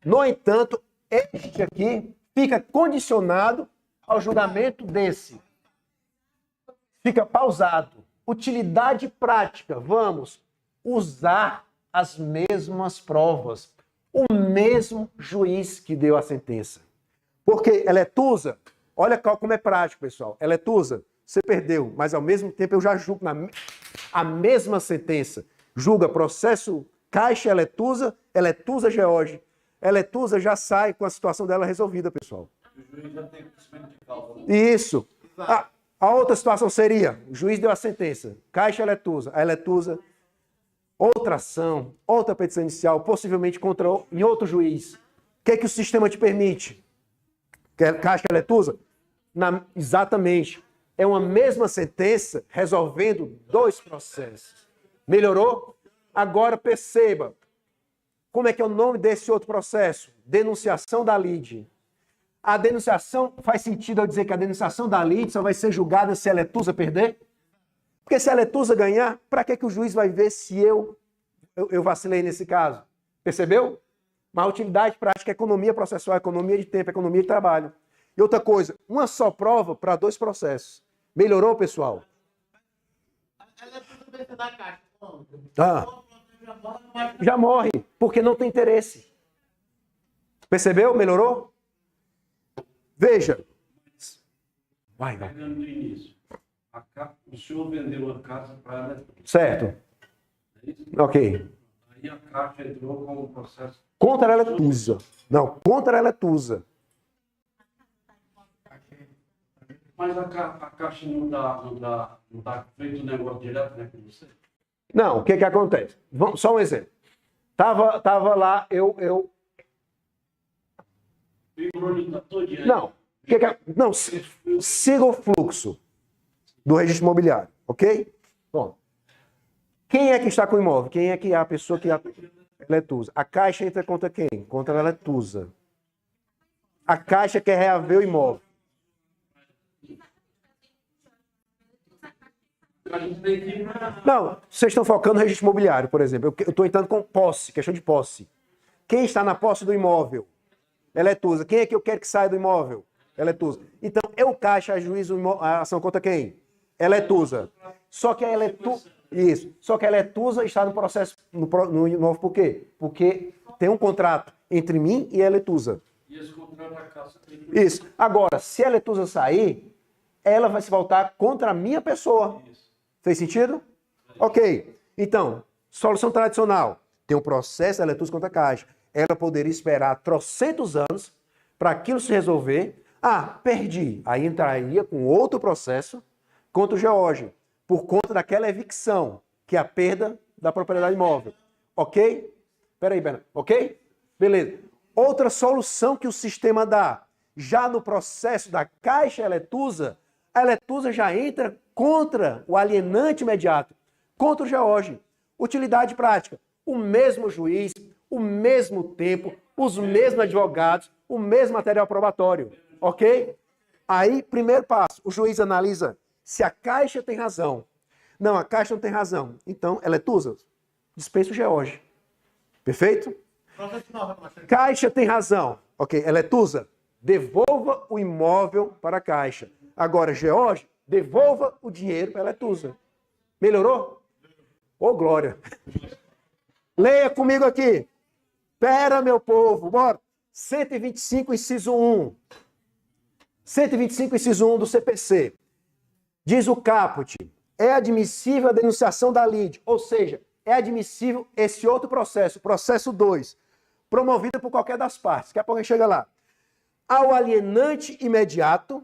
No entanto, este aqui fica condicionado ao julgamento desse. Fica pausado. Utilidade prática. Vamos usar as mesmas provas. O mesmo juiz que deu a sentença. Porque Eletusa, olha como é prático, pessoal. Eletusa, você perdeu, mas ao mesmo tempo eu já julgo a mesma sentença. Julga processo Caixa Eletusa, Eletusa Geórgio. Eletusa já sai com a situação dela resolvida, pessoal. O juiz já tem conhecimento de causa. Isso. A outra situação seria, o juiz deu a sentença, Caixa Eletusa, a Eletusa, outra ação, outra petição inicial, possivelmente em outro juiz. O que é que o sistema te permite? Caixa Eletusa? Exatamente. É uma mesma sentença resolvendo 2 processos. Melhorou? Agora perceba. Como é que é o nome desse outro processo? Denunciação da lide. A denunciação, faz sentido eu dizer que a denunciação da lide só vai ser julgada se a Eletusa perder? Porque se a Eletusa ganhar, para que o juiz vai ver se eu vacilei nesse caso? Percebeu? Uma utilidade prática, economia processual, economia de tempo, economia de trabalho. E outra coisa, uma só prova para 2 processos. Melhorou, pessoal? Já morre, porque não tem interesse. Percebeu? Melhorou? Veja. Vai. Pegando no início. O senhor vendeu a casa para ela. Certo. É isso? Ok. Aí a Caixa entrou com o processo. Contra a Eletusa. Não, contra a Eletusa. Mas a Caixa não dá feito o negócio direto, né, com você? Não, o que acontece? Só um exemplo. Tava lá, eu... Não, não, siga o fluxo do registro imobiliário, ok? Bom, quem é que está com o imóvel? Quem é que é a pessoa que é Eletusa? A Caixa entra contra quem? Contra a Eletusa. A Caixa quer reaver o imóvel. Não, vocês estão focando no registro imobiliário, por exemplo. Eu estou entrando com posse, questão de posse. Quem está na posse do imóvel? Eletusa. Quem é que eu quero que saia do imóvel? Eletusa. Então, eu, Caixa, ajuizo a ação contra quem? Eletusa. Só que a Eletusa... Isso. Só que a Eletusa está no processo, no imóvel por quê? Porque tem um contrato entre mim e a Eletusa. E esse contrato da Caixa... Isso. Agora, se a Eletusa sair, ela vai se voltar contra a minha pessoa. Fez sentido? Ok. Então, solução tradicional. Tem um processo da Eletusa contra a Caixa. Ela poderia esperar trocentos anos para aquilo se resolver. Ah, perdi. Aí entraria com outro processo contra o Geórgio, por conta daquela evicção, que é a perda da propriedade imóvel. Ok? Peraí, Bernardo. Ok? Beleza. Outra solução que o sistema dá. Já no processo da Caixa Eletusa, a Eletusa já entra contra o alienante imediato, contra o Geórgio. Utilidade prática. O mesmo juiz, o mesmo tempo, os mesmos advogados, o mesmo material probatório, ok? Aí, primeiro passo, o juiz analisa se a Caixa tem razão. Não, a Caixa não tem razão. Então, ela é tusa. Dispensa o George. Perfeito? Caixa tem razão. Ok, ela é tusa. Devolva o imóvel para a Caixa. Agora, George, devolva o dinheiro para a Eletusa. Melhorou? Ô, glória. Leia comigo aqui. Pera, meu povo. Bora. 125, inciso 1. 125, inciso 1 do CPC. Diz o caput. É admissível a denunciação da lide. Ou seja, é admissível esse outro processo. Processo 2. Promovido por qualquer das partes. Daqui a pouco a gente chega lá. Ao alienante imediato,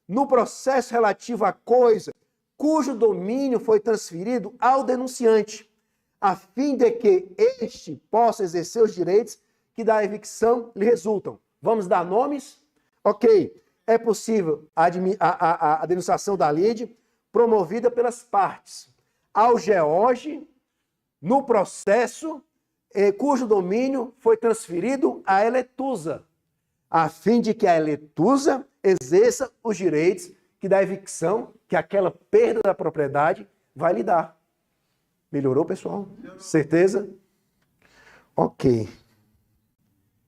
no processo relativo à coisa cujo domínio foi transferido ao denunciante, a fim de que este possa exercer os direitos que da evicção lhe resultam. Vamos dar nomes? Ok. É possível a denunciação da lide promovida pelas partes. Ao George, no processo cujo domínio foi transferido à Eletusa, a fim de que a Eletusa exerça os direitos que da evicção, que aquela perda da propriedade vai lhe dar. Melhorou, pessoal? Melhorou. Certeza? Ok.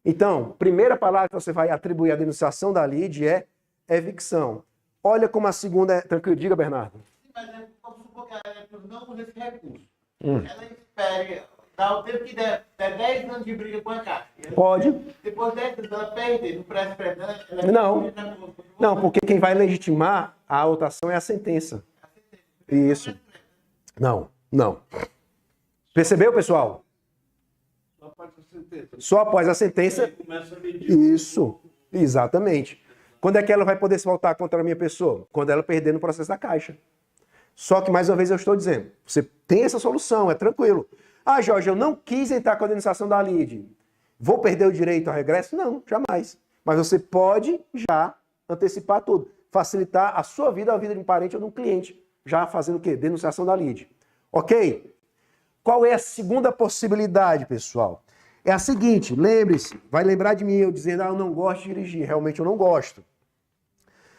Então, primeira palavra que você vai atribuir à denunciação da lide é evicção. Olha como a segunda é... Tranquilo, diga, Bernardo. Sim, mas vamos supor que a Eletusa não usa esse recurso. Ela espere... Dá o tempo que der 10 anos de briga com a Caixa. Pode. Depois de 10 anos ela perde, não presta perdão. Não, porque quem vai legitimar a autuação é a sentença. Isso. Não. Percebeu, pessoal? Só após a sentença. Isso. Exatamente. Quando é que ela vai poder se voltar contra a minha pessoa? Quando ela perder no processo da Caixa. Só que, mais uma vez, eu estou dizendo, você tem essa solução, é tranquilo. Ah, Jorge, eu não quis entrar com a denunciação da lide. Vou perder o direito ao regresso? Não, jamais. Mas você pode já antecipar tudo. Facilitar a sua vida, a vida de um parente ou de um cliente. Já fazendo o quê? Denunciação da lide. Ok? Qual é a segunda possibilidade, pessoal? É a seguinte, lembre-se, vai lembrar de mim eu dizendo, eu não gosto de dirigir. Realmente eu não gosto.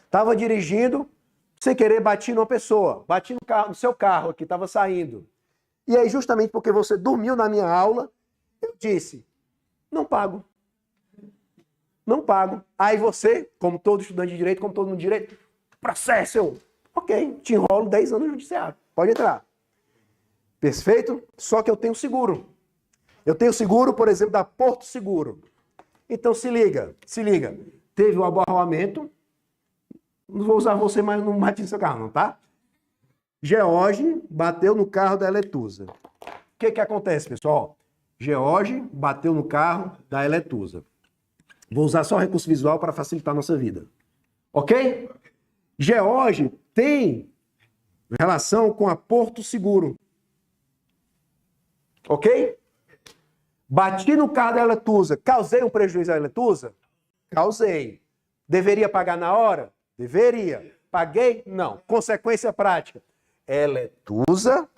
Estava dirigindo, sem querer bati numa pessoa. Bati no seu carro aqui, estava saindo. E aí, justamente porque você dormiu na minha aula, eu disse, não pago. Não pago. Aí você, como todo estudante de direito, como todo mundo de direito, processo. Eu, ok, te enrolo 10 anos no judiciário. Pode entrar. Perfeito? Só que eu tenho seguro. Eu tenho seguro, por exemplo, da Porto Seguro. Então, se liga. Teve o abarroamento. Não vou usar você, mas não bati no seu carro, não, tá? George bateu no carro da Eletusa. O que acontece, pessoal? George bateu no carro da Eletusa. Vou usar só recurso visual para facilitar a nossa vida. Ok? George tem relação com a Porto Seguro. Ok? Bati no carro da Eletusa. Causei um prejuízo à Eletusa? Causei. Deveria pagar na hora? Deveria. Paguei? Não. Consequência prática. Eletusa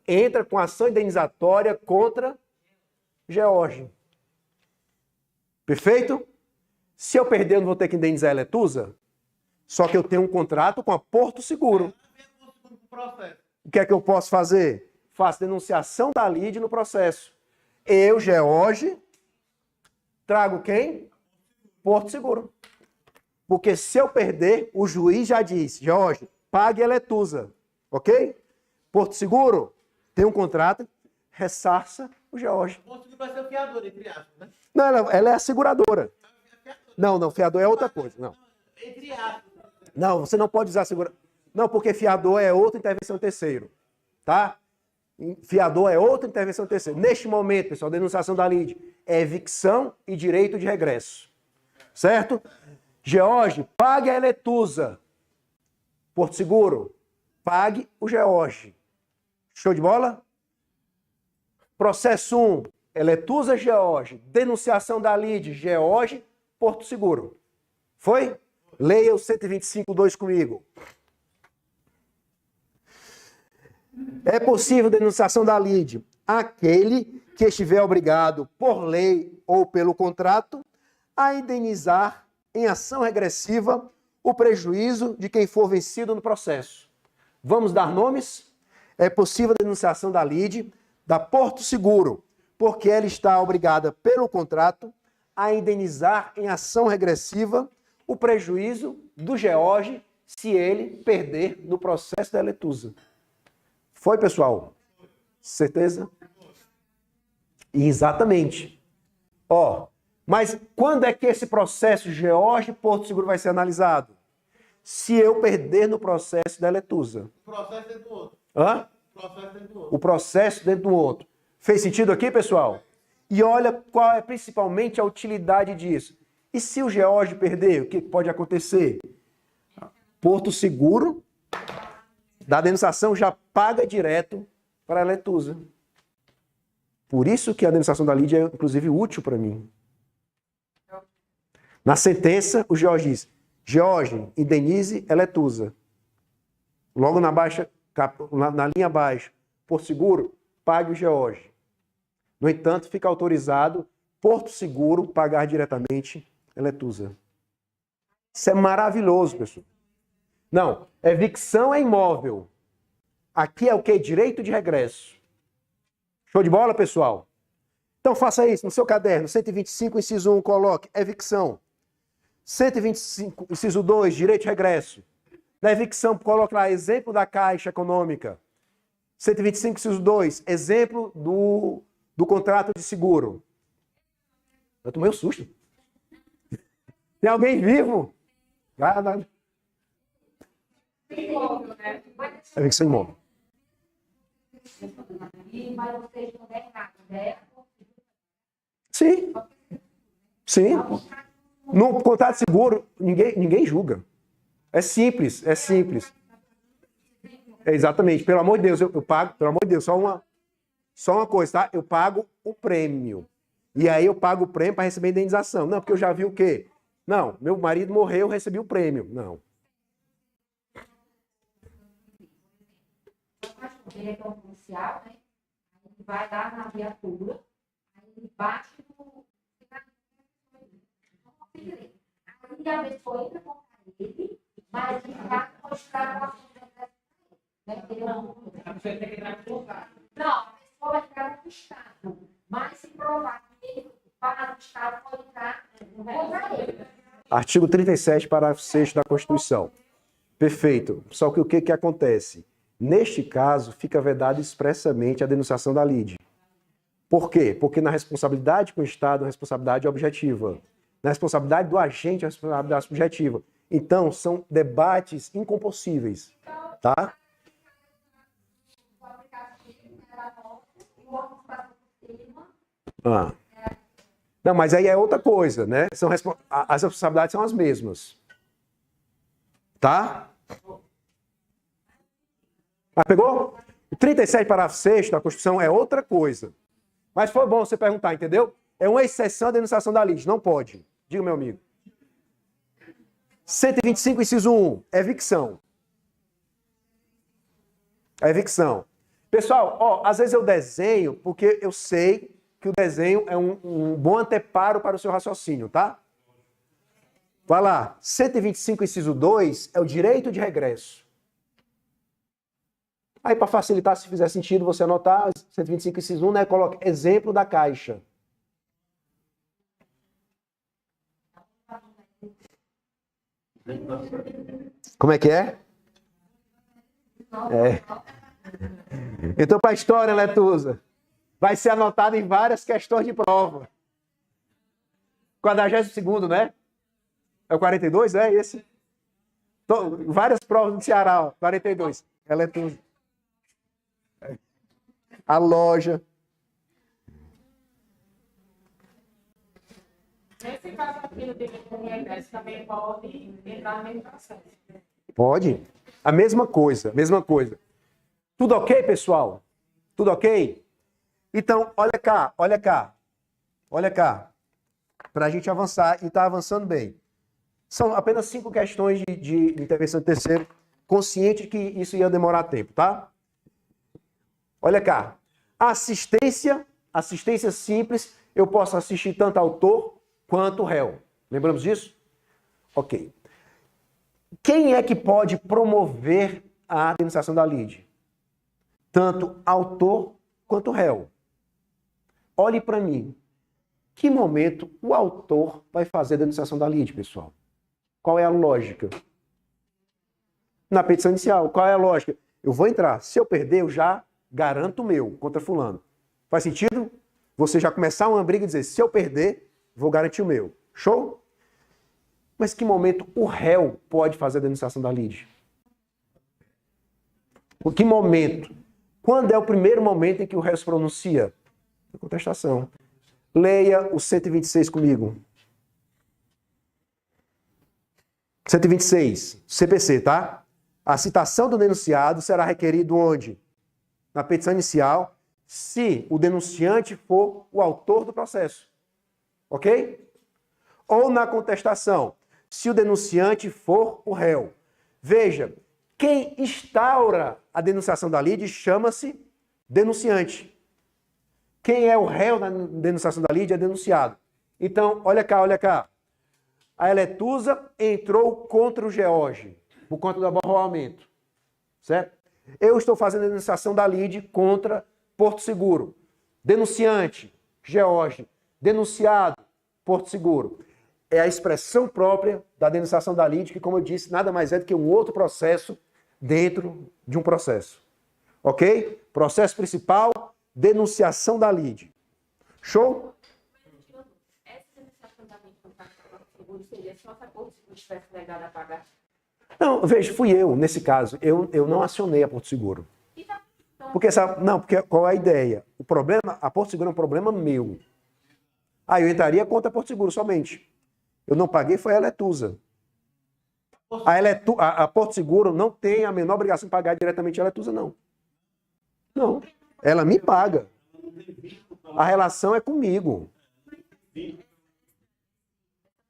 entra com ação indenizatória contra George. Perfeito? Se eu perder, eu não vou ter que indenizar a Eletusa? Só que eu tenho um contrato com a Porto Seguro. O que é que eu posso fazer? Faço denunciação da lide no processo. Eu, George, trago quem? Porto Seguro. Porque se eu perder, o juiz já disse, George, pague a Eletusa. Ok? Porto Seguro tem um contrato, ressarça o George. Porto Seguro vai ser o fiador, entre aspas, né? Não, ela é a seguradora. Não, fiador é outra coisa. Não. Entre aspas. Não, você não pode usar seguradora. Não, porque fiador é outra intervenção terceiro. Tá? Fiador é outra intervenção terceiro. Neste momento, pessoal, denunciação da lide é evicção e direito de regresso. Certo? George, pague a Eletusa. Porto Seguro, pague o George. Show de bola? Processo 1, Eletusa, George. Denunciação da lide, George, Porto Seguro. Foi? Leia o 125.2 comigo. É possível denunciação da lide aquele que estiver obrigado por lei ou pelo contrato a indenizar em ação regressiva o prejuízo de quem for vencido no processo. Vamos dar nomes? É possível a denunciação da lide da Porto Seguro, porque ela está obrigada pelo contrato a indenizar em ação regressiva o prejuízo do George se ele perder no processo da Eletusa. Foi, pessoal? Certeza? Exatamente. Ó, mas quando é que esse processo George Porto Seguro vai ser analisado? Se eu perder no processo da Eletusa. O processo dentro do outro. Hã? O processo dentro do outro. O processo dentro do outro. Fez sentido aqui, pessoal? E olha qual é principalmente a utilidade disso. E se o George perder, o que pode acontecer? Porto Seguro, da denunciação, já paga direto para a Eletusa. Por isso que a denunciação da lide é, inclusive, útil para mim. Na sentença, o George diz, George, indenize Eletusa. Logo na linha abaixo, Porto Seguro, pague o George. No entanto, fica autorizado Porto Seguro pagar diretamente Eletusa. Isso é maravilhoso, pessoal. Não, evicção é imóvel. Aqui é o quê? Direito de regresso. Show de bola, pessoal? Então faça isso no seu caderno. 125, inciso 1, coloque evicção. 125, inciso 2, direito de regresso. Na evicção, coloque lá exemplo da Caixa Econômica. 125, inciso 2, exemplo do contrato de seguro. Eu tomei um susto. Tem alguém vivo? Imóvel, né? Evicção imóvel. Mas vocês não deram nada, né? Sim. Sim. No contrato de seguro, ninguém julga. É simples, é simples. É exatamente. Pelo amor de Deus, eu pago, pelo amor de Deus, só uma coisa, tá? Eu pago o prêmio. E aí eu pago o prêmio para receber a indenização. Não, porque eu já vi o quê? Não, meu marido morreu, eu recebi o prêmio. Não. Ele é um policial, né? Aí ele vai lá na viatura, aí ele bate no. Aí a pessoa entra contra ele, mas ele já mostrar uma coisa. Né? A pessoa tem que entrar no lugar. Não, a pessoa vai entrar no Estado. Mas se provar que ele para o Estado, pode entrar contra ele. Artigo 37, parágrafo 6º da Constituição. Perfeito. Só que o que acontece? Neste caso, fica vedado expressamente a denunciação da lide. Por quê? Porque na responsabilidade com o Estado, a responsabilidade é objetiva. Na responsabilidade do agente, a responsabilidade é subjetiva. Então, são debates incompassíveis. Tá? Ah. Não, mas aí é outra coisa, né? As responsabilidades são as mesmas. Tá? Ah, pegou? O 37, parágrafo 6º da Constituição é outra coisa. Mas foi bom você perguntar, entendeu? É uma exceção à denunciação da lide, não pode. Diga, meu amigo. 125, inciso 1, evicção. A evicção. Pessoal, ó, às vezes eu desenho porque eu sei que o desenho é um bom anteparo para o seu raciocínio, tá? Vai lá. 125, inciso 2 é o direito de regresso. Aí, para facilitar, se fizer sentido você anotar, 125, inciso 1, né? Coloca exemplo da Caixa. Como é que é? Então, para a história, Eletusa, vai ser anotado em várias questões de prova. 42º, né? É o 42, é esse? Várias provas do Ceará, ó, 42. Eletusa. A loja. Nesse caso aqui, no direito de regresso também pode entrar no mesmo processo. Pode. A mesma coisa, mesma coisa. Tudo ok, pessoal? Tudo ok? Então, olha cá, olha cá. Olha cá. Para a gente avançar, e está avançando bem. São apenas 5 questões de intervenção de terceiro, consciente que isso ia demorar tempo, tá? Olha cá. Assistência assistência simples, eu posso assistir tanto autor quanto réu. Lembramos disso? Ok. Quem é que pode promover a denunciação da lide? Tanto autor quanto réu. Olhe para mim. Que momento o autor vai fazer a denunciação da lide, pessoal? Qual é a lógica? Na petição inicial, qual é a lógica? Eu vou entrar. Se eu perder, eu já garanto o meu contra fulano. Faz sentido? Você já começar uma briga e dizer, se eu perder, vou garantir o meu. Show? Mas que momento o réu pode fazer a denunciação da lide? Por que momento? Quando é o primeiro momento em que o réu se pronuncia? A contestação. Leia o 126 comigo. 126, CPC, tá? A citação do denunciado será requerido onde? Na petição inicial, se o denunciante for o autor do processo. Ok? Ou na contestação, se o denunciante for o réu. Veja, quem instaura a denunciação da lide chama-se denunciante. Quem é o réu na denunciação da lide é denunciado. Então, olha cá, olha cá. A Eletusa entrou contra o George, por conta do abarroamento. Certo? Eu estou fazendo a denunciação da lide contra Porto Seguro. Denunciante, George. Denunciado, Porto Seguro. É a expressão própria da denunciação da lide, que, como eu disse, nada mais é do que um outro processo dentro de um processo. Ok? Processo principal, denunciação da lide. Show? Essa denunciação da lide contra Porto Seguro seria só se a Porto Seguro tivesse negado a pagar? Não, veja, fui eu, nesse caso. Eu não acionei a Porto Seguro. Porque, porque qual é a ideia? O problema, a Porto Seguro é um problema meu. Eu entraria contra a Porto Seguro somente. Eu não paguei, foi a Eletusa. A Porto Seguro não tem a menor obrigação de pagar diretamente a Eletusa, não. Não. Ela me paga. A relação é comigo.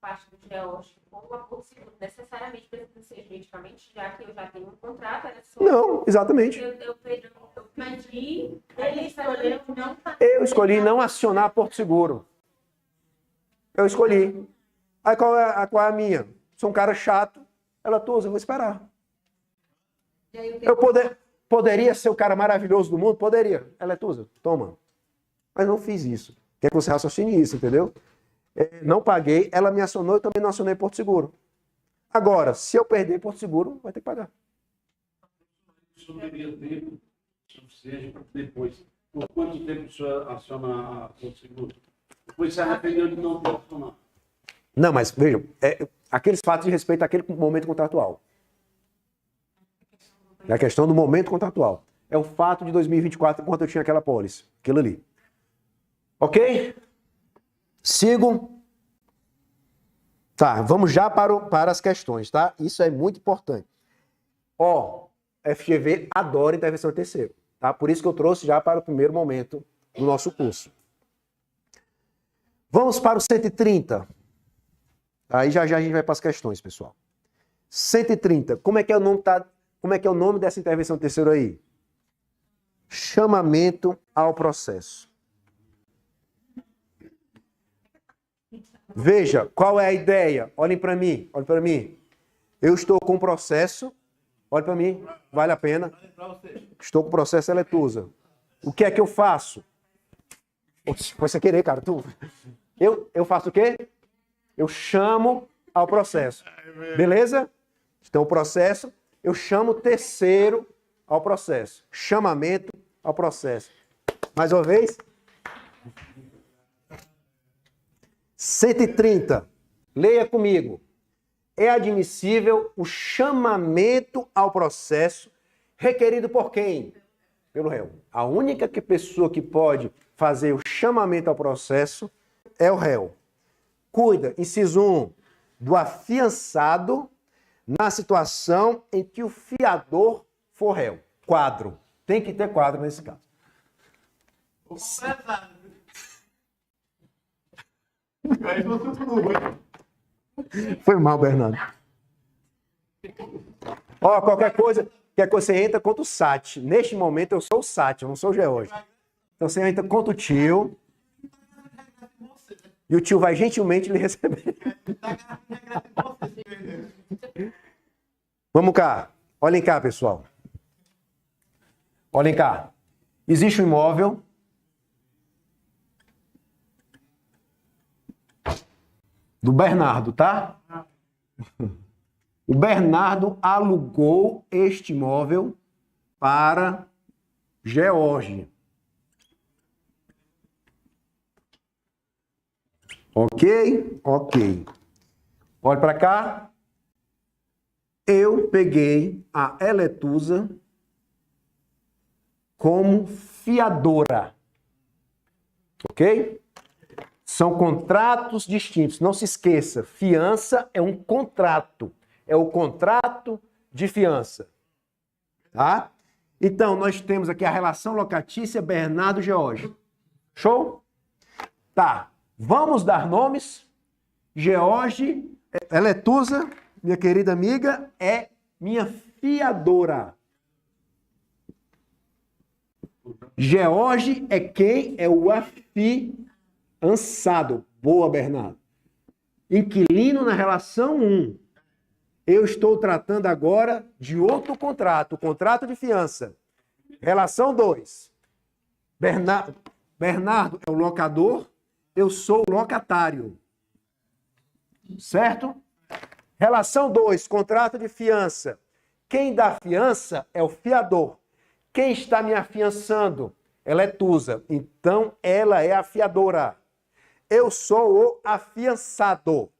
Parte do George com a Porto Seguro necessariamente precisa ser juridicamente, já que eu já tenho um contrato, era só... Não, exatamente. Eu pedi, ele escolheu não fazer. Eu escolhi não acionar a Porto Seguro. Eu escolhi. Aí qual é a minha? Sou um cara chato, Eletusa, eu vou esperar. Eu poderia ser o cara maravilhoso do mundo? Poderia. Eletusa, toma. Mas não fiz isso. Quer que você raciocine isso, entendeu? Não paguei, ela me acionou, eu também não acionei Porto Seguro. Agora, se eu perder Porto Seguro, vai ter que pagar. Isso não teria tempo suficiente para depois. Por quanto tempo o senhor aciona a Porto Seguro? Depois se arrependeu de não ter acionado. Não, mas vejam, aqueles fatos de respeito àquele momento contratual. É a questão do momento contratual. É o fato de 2024, enquanto eu tinha aquela pólice. Aquilo ali. Ok? Sigo. Tá, vamos já para as questões, tá? Isso é muito importante. FGV adora intervenção de terceiro, tá? Por isso que eu trouxe já para o primeiro momento do nosso curso. Vamos para o 130. Aí já a gente vai para as questões, pessoal. 130. Como é que é o nome dessa intervenção de terceiro aí? Chamamento ao processo. Veja, qual é a ideia? Olhem para mim, olhem para mim. Eu estou com o processo, olha para mim, vale a pena. Estou com o processo Eletusa. O que é que eu faço? Foi sem querer, cara. Eu faço o quê? Eu chamo ao processo. Beleza? Então, o processo, eu chamo o terceiro ao processo. Chamamento ao processo. Mais uma vez. 130. Leia comigo. É admissível o chamamento ao processo requerido por quem? Pelo réu. A única pessoa que pode fazer o chamamento ao processo é o réu. Cuida, inciso 1, do afiançado na situação em que o fiador for réu. Quadro. Tem que ter quadro nesse caso. Foi mal, Bernardo. Qualquer coisa você entra contra o SAT. Neste momento eu sou o SAT, eu não sou o George. Então você entra contra o tio. E o tio vai gentilmente lhe receber. Vamos cá. Olhem cá, pessoal. Olhem cá. Existe um imóvel. Do Bernardo, tá? O Bernardo alugou este imóvel para George. Ok? Ok. Olha para cá. Eu peguei a Eletusa como fiadora. Ok? São contratos distintos. Não se esqueça, fiança é um contrato. É o contrato de fiança. Tá? Então, nós temos aqui a relação locatícia Bernardo George. Show? Tá. Vamos dar nomes. George, Eletusa, minha querida amiga, é minha fiadora. George é quem? É o afiançado. Boa, Bernardo. Inquilino na relação 1. Eu estou tratando agora de outro contrato, o contrato de fiança. Relação 2. Bernardo é o locador, eu sou o locatário. Certo? Relação 2, contrato de fiança. Quem dá fiança é o fiador. Quem está me afiançando? Eletusa. Então, ela é a fiadora. Eu sou o afiançado.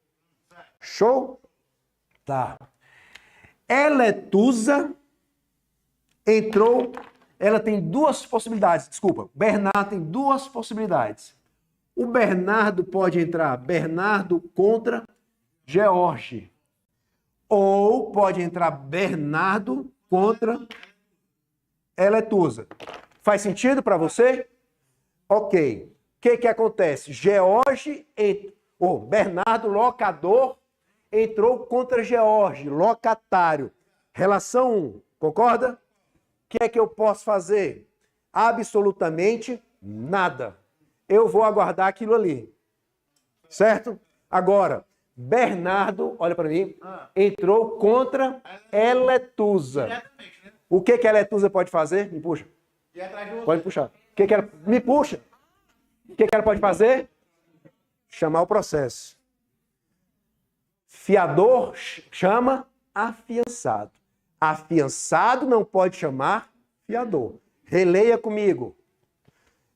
Show? Tá. Eletusa entrou. Ela tem duas possibilidades. Desculpa. Bernardo tem duas possibilidades. O Bernardo pode entrar Bernardo contra George. Ou pode entrar Bernardo contra Eletusa. Faz sentido para você? Ok. O que acontece? Bernardo, locador, entrou contra George, locatário. Relação 1. Concorda? O que é que eu posso fazer? Absolutamente nada. Eu vou aguardar aquilo ali. Certo? Agora, Bernardo, olha para mim, entrou contra Eletusa. O que a Eletusa pode fazer? Me puxa. Pode puxar. Me puxa. O que ela pode fazer? Chamar o processo. Fiador chama afiançado. Afiançado não pode chamar fiador. Releia comigo.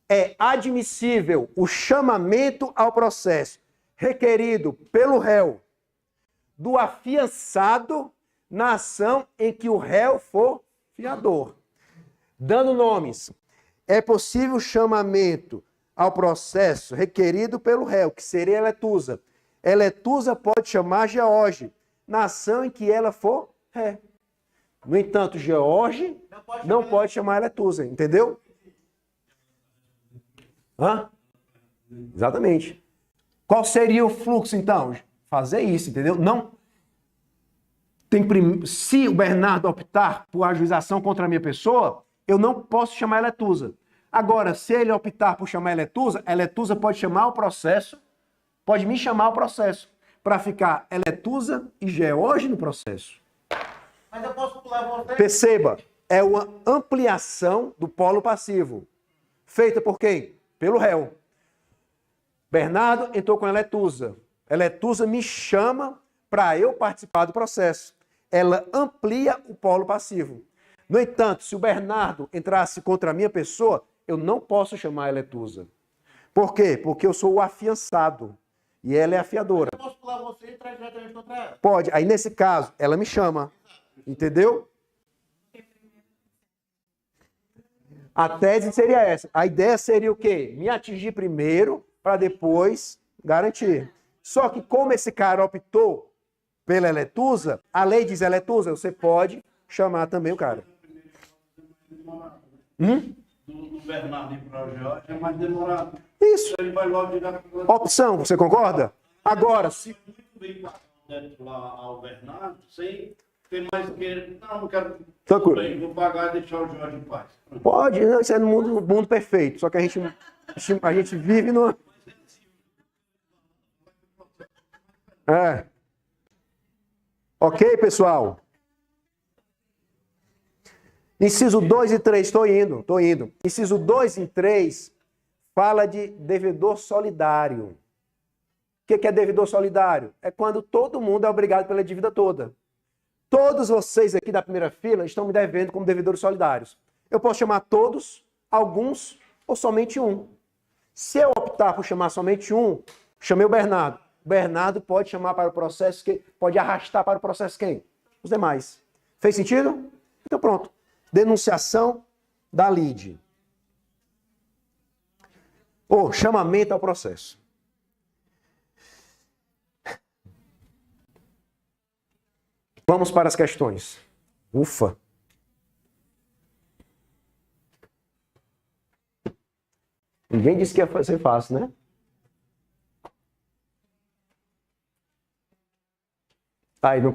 É admissível o chamamento ao processo requerido pelo réu do afiançado na ação em que o réu for fiador. Dando nomes. É possível o chamamento ao processo requerido pelo réu, que seria Eletusa. Eletusa pode chamar George na ação em que ela for ré. No entanto, George não pode chamar Eletusa, entendeu? Hã? Exatamente. Qual seria o fluxo, então? Fazer isso, entendeu? Não. Se o Bernardo optar por ajuização contra a minha pessoa, eu não posso chamar Eletusa. Agora, se ele optar por chamar Eletusa, Eletusa pode chamar o processo, pode me chamar o processo, para ficar Eletusa e George no processo. Mas eu posso pular você? Perceba, é uma ampliação do polo passivo. Feita por quem? Pelo réu. Bernardo entrou com Eletusa. Eletusa me chama para eu participar do processo. Ela amplia o polo passivo. No entanto, se o Bernardo entrasse contra a minha pessoa, eu não posso chamar Eletusa. Por quê? Porque eu sou o afiançado. E ela é a fiadora. Eu posso pular você e entrar diretamente contra ela? Pode. Aí, nesse caso, ela me chama. Entendeu? A tese seria essa. A ideia seria o quê? Me atingir primeiro para depois garantir. Só que como esse cara optou pela Eletusa, a lei diz Eletusa, você pode chamar também o cara. Do Bernardo ir para o George é mais demorado. Isso. Ele vai logo direto para Opção, você concorda? Agora, se... muito bem dentro lá ao Bernardo, sem Tem mais que. Não quero. Tranquilo. Tudo bem, vou pagar e deixar o Jorge em paz. Pode, não, isso é no mundo perfeito. Só que a gente vive no. É. Ok, pessoal? Inciso 2 e 3, estou indo. Inciso 2 e 3 fala de devedor solidário. O que é devedor solidário? É quando todo mundo é obrigado pela dívida toda. Todos vocês aqui da primeira fila estão me devendo como devedores solidários. Eu posso chamar todos, alguns ou somente um. Se eu optar por chamar somente um, chamei o Bernardo. O Bernardo pode chamar para o processo, pode arrastar para o processo quem? Os demais. Fez sentido? Então pronto. Denunciação da lide. Ou chamamento ao processo. Vamos para as questões. Ufa! Ninguém disse que ia ser fácil, né? Tá aí no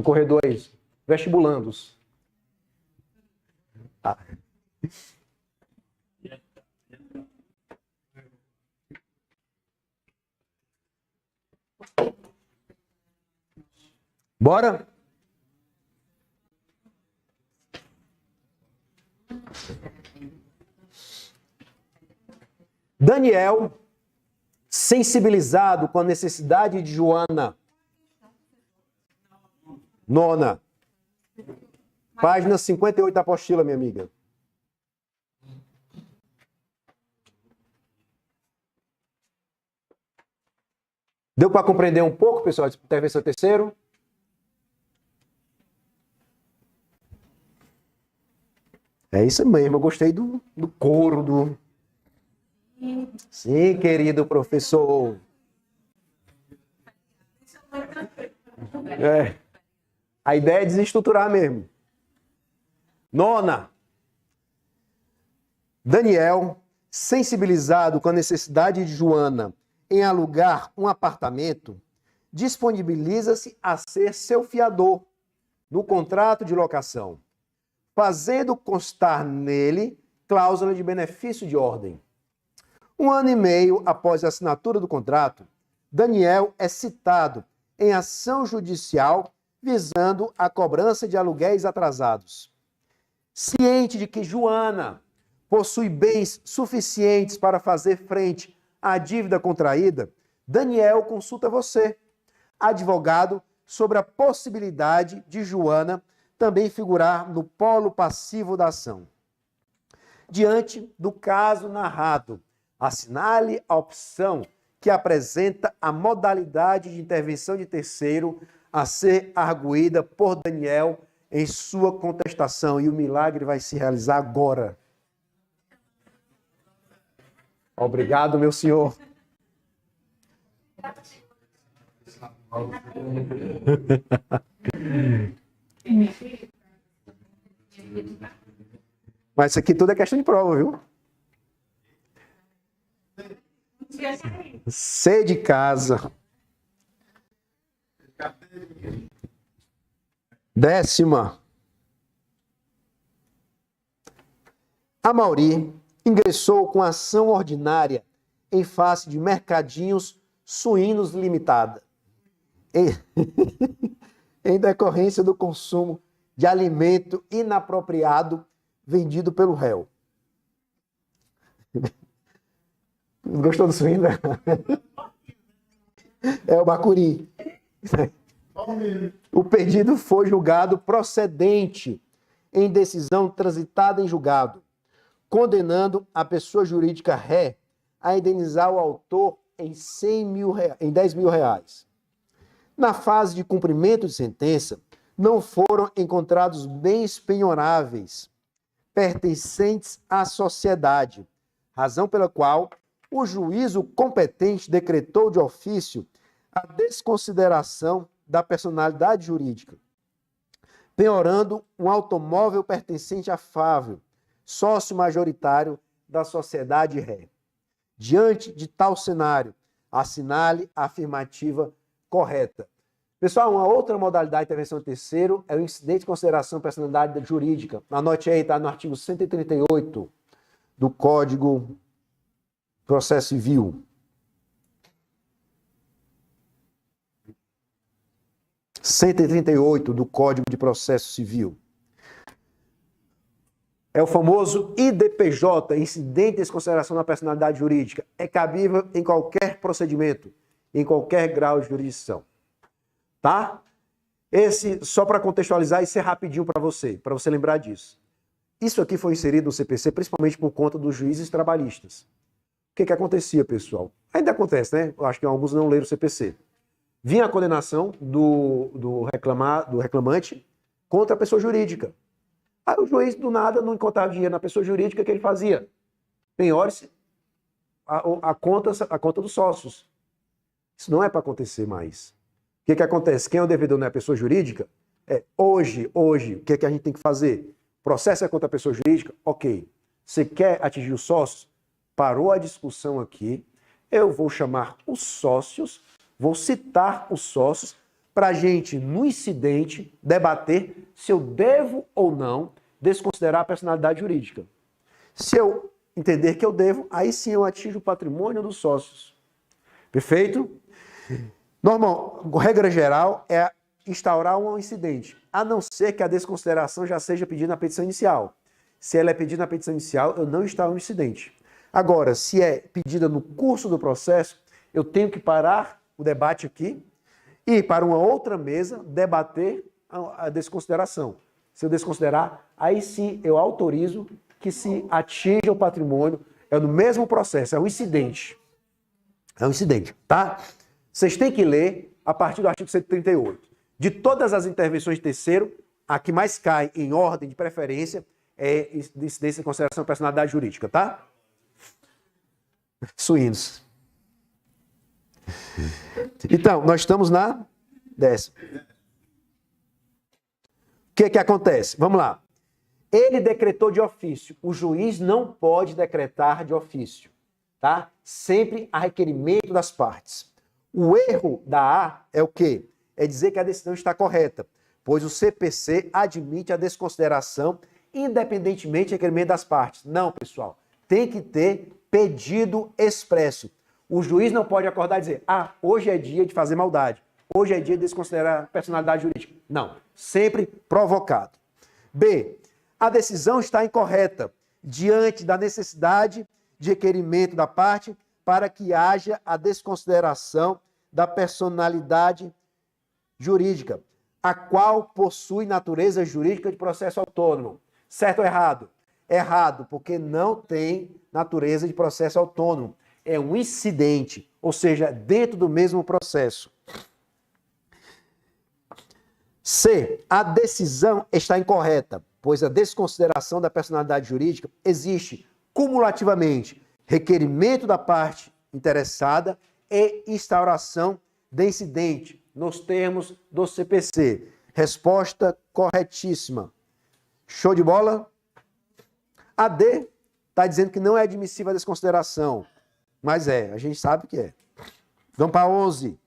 corredor aí. Vestibulandos. Ah. Bora? Daniel, sensibilizado com a necessidade de Joana. Nona. Página 58 da apostila, minha amiga. Deu para compreender um pouco, pessoal? Intervenção terceiro? É isso mesmo, eu gostei do coro, Sim, querido professor. É. A ideia é desestruturar mesmo. Nona. Daniel, sensibilizado com a necessidade de Joana em alugar um apartamento, disponibiliza-se a ser seu fiador no contrato de locação, fazendo constar nele cláusula de benefício de ordem. 1 ano e meio após a assinatura do contrato, Daniel é citado em ação judicial visando a cobrança de aluguéis atrasados. Ciente de que Joana possui bens suficientes para fazer frente à dívida contraída, Daniel consulta você, advogado, sobre a possibilidade de Joana também figurar no polo passivo da ação. Diante do caso narrado, assinale a opção que apresenta a modalidade de intervenção de terceiro a ser arguída por Daniel em sua contestação. E o milagre vai se realizar agora. Obrigado, meu senhor. Mas isso aqui tudo é questão de prova, viu? C de casa. 10ª. Amauri ingressou com ação ordinária em face de Mercadinhos Suínos Limitada, em decorrência do consumo de alimento inapropriado vendido pelo réu. Gostou do suíno? É o bacuri. O pedido foi julgado procedente em decisão transitada em julgado, condenando a pessoa jurídica ré a indenizar o autor em R$10.000. Na fase de cumprimento de sentença, não foram encontrados bens penhoráveis pertencentes à sociedade, razão pela qual o juízo competente decretou de ofício a desconsideração da personalidade jurídica, penhorando um automóvel pertencente a Fávio, sócio majoritário da sociedade ré. Diante de tal cenário, assinale a afirmativa correta. Pessoal, uma outra modalidade de intervenção de terceiro é o incidente de consideração de personalidade jurídica. Anote aí, está no artigo 138 do Código de Processo Civil. º 138 do Código de Processo Civil. É o famoso IDPJ, incidente de desconsideração da personalidade jurídica. É cabível em qualquer procedimento, em qualquer grau de jurisdição. Tá? Esse, só para contextualizar, isso é rapidinho para você lembrar disso. Isso aqui foi inserido no CPC, principalmente por conta dos juízes trabalhistas. O que acontecia, pessoal? Ainda acontece, né? Eu acho que alguns não leram o CPC. Vinha a condenação do reclamante contra a pessoa jurídica. Aí o juiz, do nada, não encontrava dinheiro na pessoa jurídica, o que ele fazia? Penhore-se a conta dos sócios. Isso não é para acontecer mais. O que acontece? Quem é o devedor não é a pessoa jurídica? Hoje, o que a gente tem que fazer? Processo é contra a pessoa jurídica? Ok. Você quer atingir os sócios? Parou a discussão aqui. Eu vou chamar os sócios, vou citar os sócios para a gente, no incidente, debater se eu devo ou não desconsiderar a personalidade jurídica. Se eu entender que eu devo, aí sim eu atinjo o patrimônio dos sócios. Perfeito? Normal, regra geral é instaurar um incidente, a não ser que a desconsideração já seja pedida na petição inicial. Se ela é pedida na petição inicial, eu não instauro um incidente. Agora, se é pedida no curso do processo, eu tenho que parar o debate aqui e para uma outra mesa debater a desconsideração. Se eu desconsiderar, aí sim eu autorizo que se atinja o patrimônio, é no mesmo processo, é um incidente. É um incidente, tá? Vocês têm que ler a partir do artigo 138. De todas as intervenções de terceiro, a que mais cai em ordem de preferência é de incidência em consideração da personalidade jurídica, tá? Suínos. Então, nós estamos na 10ª. O que acontece? Vamos lá. Ele decretou de ofício. O juiz não pode decretar de ofício, tá? Sempre a requerimento das partes. O erro da A é o quê? É dizer que a decisão está correta, pois o CPC admite a desconsideração independentemente do requerimento das partes. Não, pessoal. Tem que ter pedido expresso. O juiz não pode acordar e dizer, hoje é dia de fazer maldade. Hoje é dia de desconsiderar a personalidade jurídica. Não. Sempre provocado. B. A decisão está incorreta diante da necessidade de requerimento da parte para que haja a desconsideração da personalidade jurídica, a qual possui natureza jurídica de processo autônomo. Certo ou errado? Errado, porque não tem natureza de processo autônomo. É um incidente, ou seja, dentro do mesmo processo. C. A decisão está incorreta, pois a desconsideração da personalidade jurídica existe cumulativamente requerimento da parte interessada e instauração de incidente, nos termos do CPC. Resposta corretíssima. Show de bola? A D está dizendo que não é admissível a desconsideração, mas a gente sabe que é. Vamos para 11.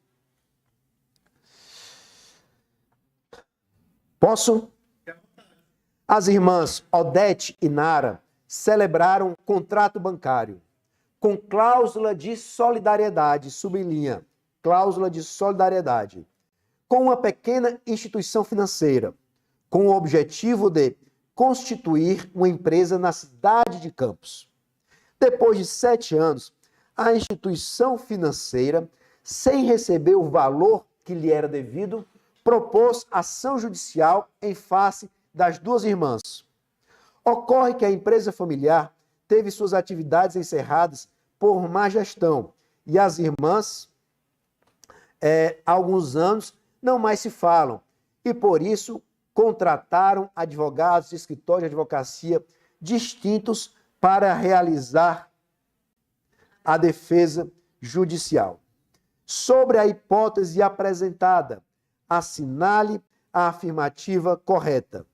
Posso? As irmãs Odete e Nara celebraram um contrato bancário com cláusula de solidariedade, sublinha, cláusula de solidariedade, com uma pequena instituição financeira, com o objetivo de constituir uma empresa na cidade de Campos. Depois de 7 anos, a instituição financeira, sem receber o valor que lhe era devido, propôs ação judicial em face das duas irmãs. Ocorre que a empresa familiar teve suas atividades encerradas por má gestão e as irmãs, há alguns anos, não mais se falam e, por isso, contrataram advogados de escritório de advocacia distintos para realizar a defesa judicial. Sobre a hipótese apresentada, assinale a afirmativa correta.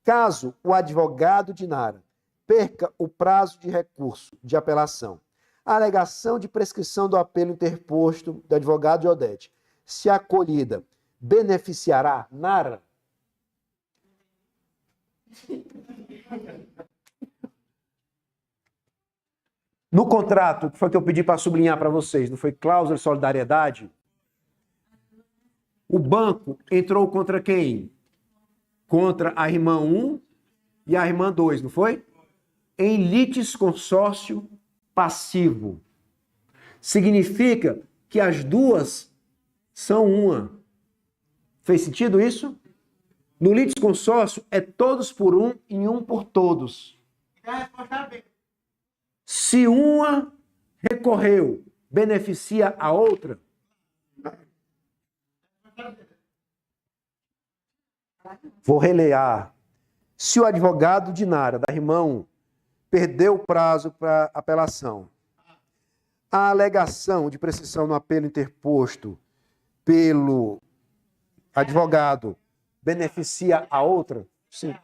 Caso o advogado de Nara perca o prazo de recurso de apelação, a alegação de prescrição do apelo interposto do advogado de Odete, se acolhida beneficiará Nara? No contrato, que foi que eu pedi para sublinhar para vocês, não foi cláusula de solidariedade? O banco entrou contra quem? Contra a irmã 1 e a irmã 2, não foi? Em litisconsórcio passivo. Significa que as duas são uma. Fez sentido isso? No litisconsórcio é todos por um e um por todos. Então a resposta é B. Se uma recorreu, beneficia a outra? Vou relear. Se o advogado de Nara, da irmã 1, perdeu o prazo para apelação, a alegação de prescrição no apelo interposto pelo advogado beneficia a outra? Sim.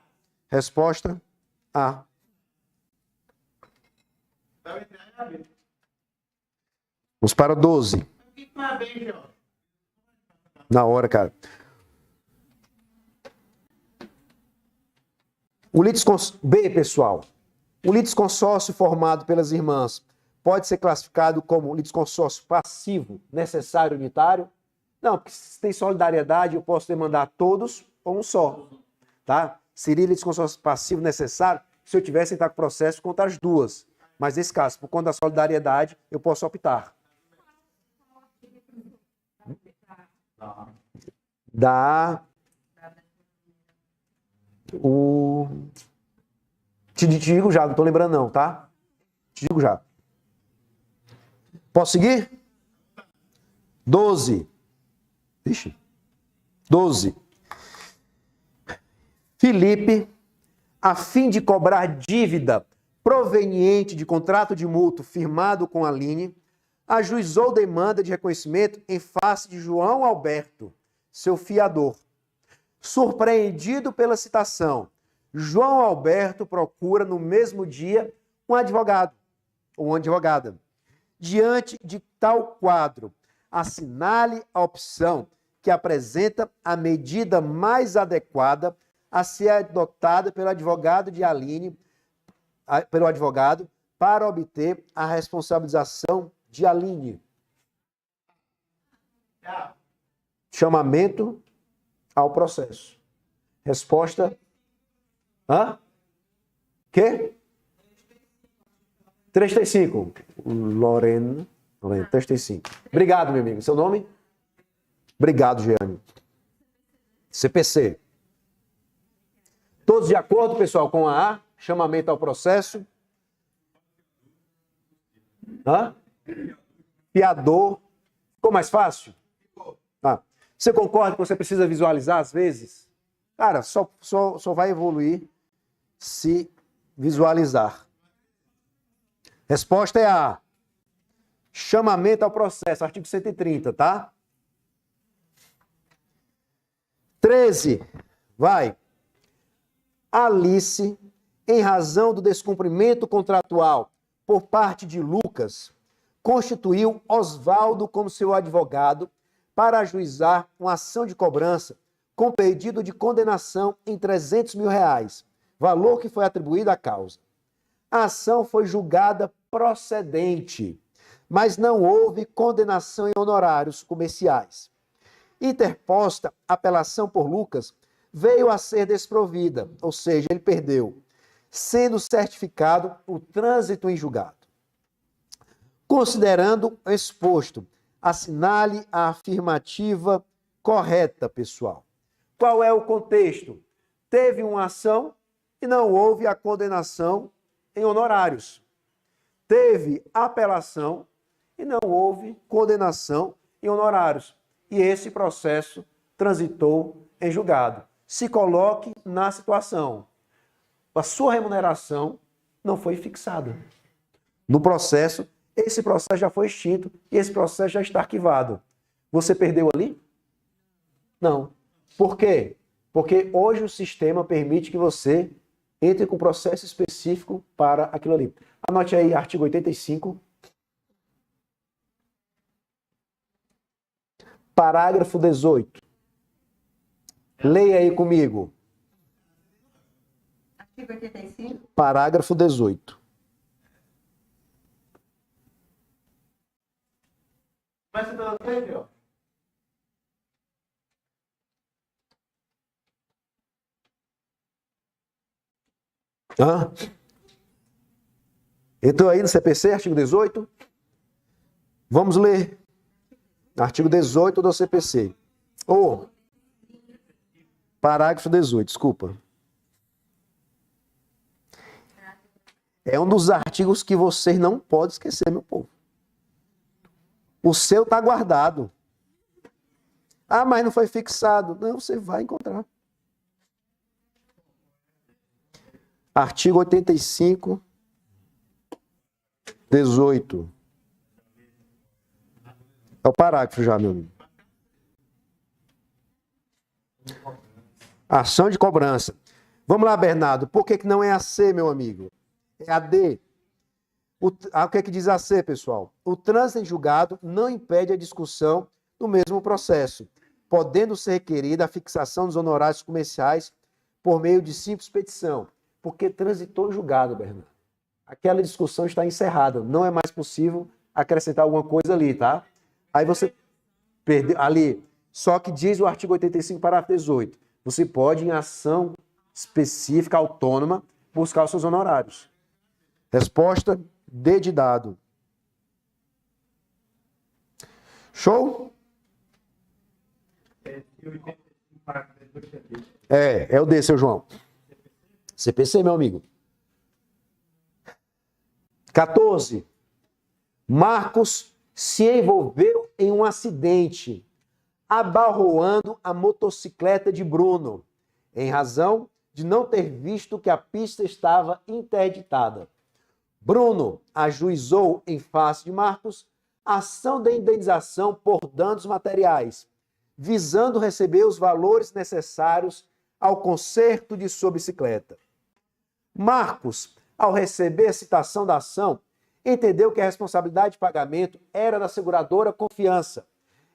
Resposta A. Então entre A e B. Vamos para 12. O que não é B, Jorge? Na hora, cara. O B, pessoal. O litisconsórcio formado pelas irmãs pode ser classificado como litisconsórcio passivo, necessário, unitário? Não, porque se tem solidariedade, eu posso demandar todos ou um só. Tá? Seria litisconsórcio passivo necessário se eu tivesse entrar com processo contra as duas. Mas nesse caso, por conta da solidariedade, eu posso optar. Te digo já, não estou lembrando não, tá? Te digo já. Posso seguir? 12. Ixi. 12. Felipe, a fim de cobrar dívida proveniente de contrato de mútuo firmado com a Aline, ajuizou demanda de reconhecimento em face de João Alberto, seu fiador. Surpreendido pela citação, João Alberto procura no mesmo dia um advogado ou uma advogada. Diante de tal quadro, assinale a opção que apresenta a medida mais adequada a ser adotada pelo advogado de Aline, pelo advogado, para obter a responsabilização de Aline. Chamamento ao processo. Resposta. Hã? Quê? 335. Lorena, 335. Obrigado, meu amigo. Seu nome? Obrigado, Jeane. CPC. Todos de acordo, pessoal, com a A? Chamamento ao processo. Hã? Fiador. Ficou mais fácil? Ah. Você concorda que você precisa visualizar às vezes? Cara, só vai evoluir se visualizar. Resposta é A. Chamamento ao processo, artigo 130, tá? 13. Vai. Alice, em razão do descumprimento contratual por parte de Lucas, constituiu Osvaldo como seu advogado para ajuizar uma ação de cobrança com pedido de condenação em R$300 mil, valor que foi atribuído à causa. A ação foi julgada procedente, mas não houve condenação em honorários comerciais. Interposta apelação por Lucas, veio a ser desprovida, ou seja, ele perdeu, sendo certificado o trânsito em julgado. Considerando o exposto, assinale a afirmativa correta, pessoal. Qual é o contexto? Teve uma ação e não houve a condenação em honorários. Teve apelação e não houve condenação em honorários. E esse processo transitou em julgado. Se coloque na situação. A sua remuneração não foi fixada. No processo, esse processo já foi extinto e esse processo já está arquivado. Você perdeu ali? Não. Por quê? Porque hoje o sistema permite que você entre com processo específico para aquilo ali. Anote aí, artigo 85. Parágrafo 18. Leia aí comigo. Artigo 85. Parágrafo 18. Começa pela frente, ó. Hã? Entrou aí no CPC, artigo 18? Vamos ler. Artigo 18 do CPC. Parágrafo 18, desculpa. É um dos artigos que vocês não podem esquecer, meu povo. O seu está guardado. Ah, mas não foi fixado. Não, você vai encontrar. Artigo 85, 18. É o parágrafo já, meu amigo. Ação de cobrança. Vamos lá, Bernardo. Por que não é a C, meu amigo? É a D. O que é que diz a C, pessoal? O trânsito em julgado não impede a discussão do mesmo processo, podendo ser requerida a fixação dos honorários comerciais por meio de simples petição. Porque transitou em julgado, Bernardo. Aquela discussão está encerrada. Não é mais possível acrescentar alguma coisa ali, tá? Aí você perdeu ali. Só que diz o artigo 85, parágrafo 18. Você pode, em ação específica, autônoma, buscar os seus honorários. Resposta: D de dado. Show? É o D, seu João. CPC, meu amigo. 14. Marcos se envolveu em um acidente, abarroando a motocicleta de Bruno, em razão de não ter visto que a pista estava interditada. Bruno ajuizou em face de Marcos a ação de indenização por danos materiais, visando receber os valores necessários ao conserto de sua bicicleta. Marcos, ao receber a citação da ação, entendeu que a responsabilidade de pagamento era da seguradora Confiança,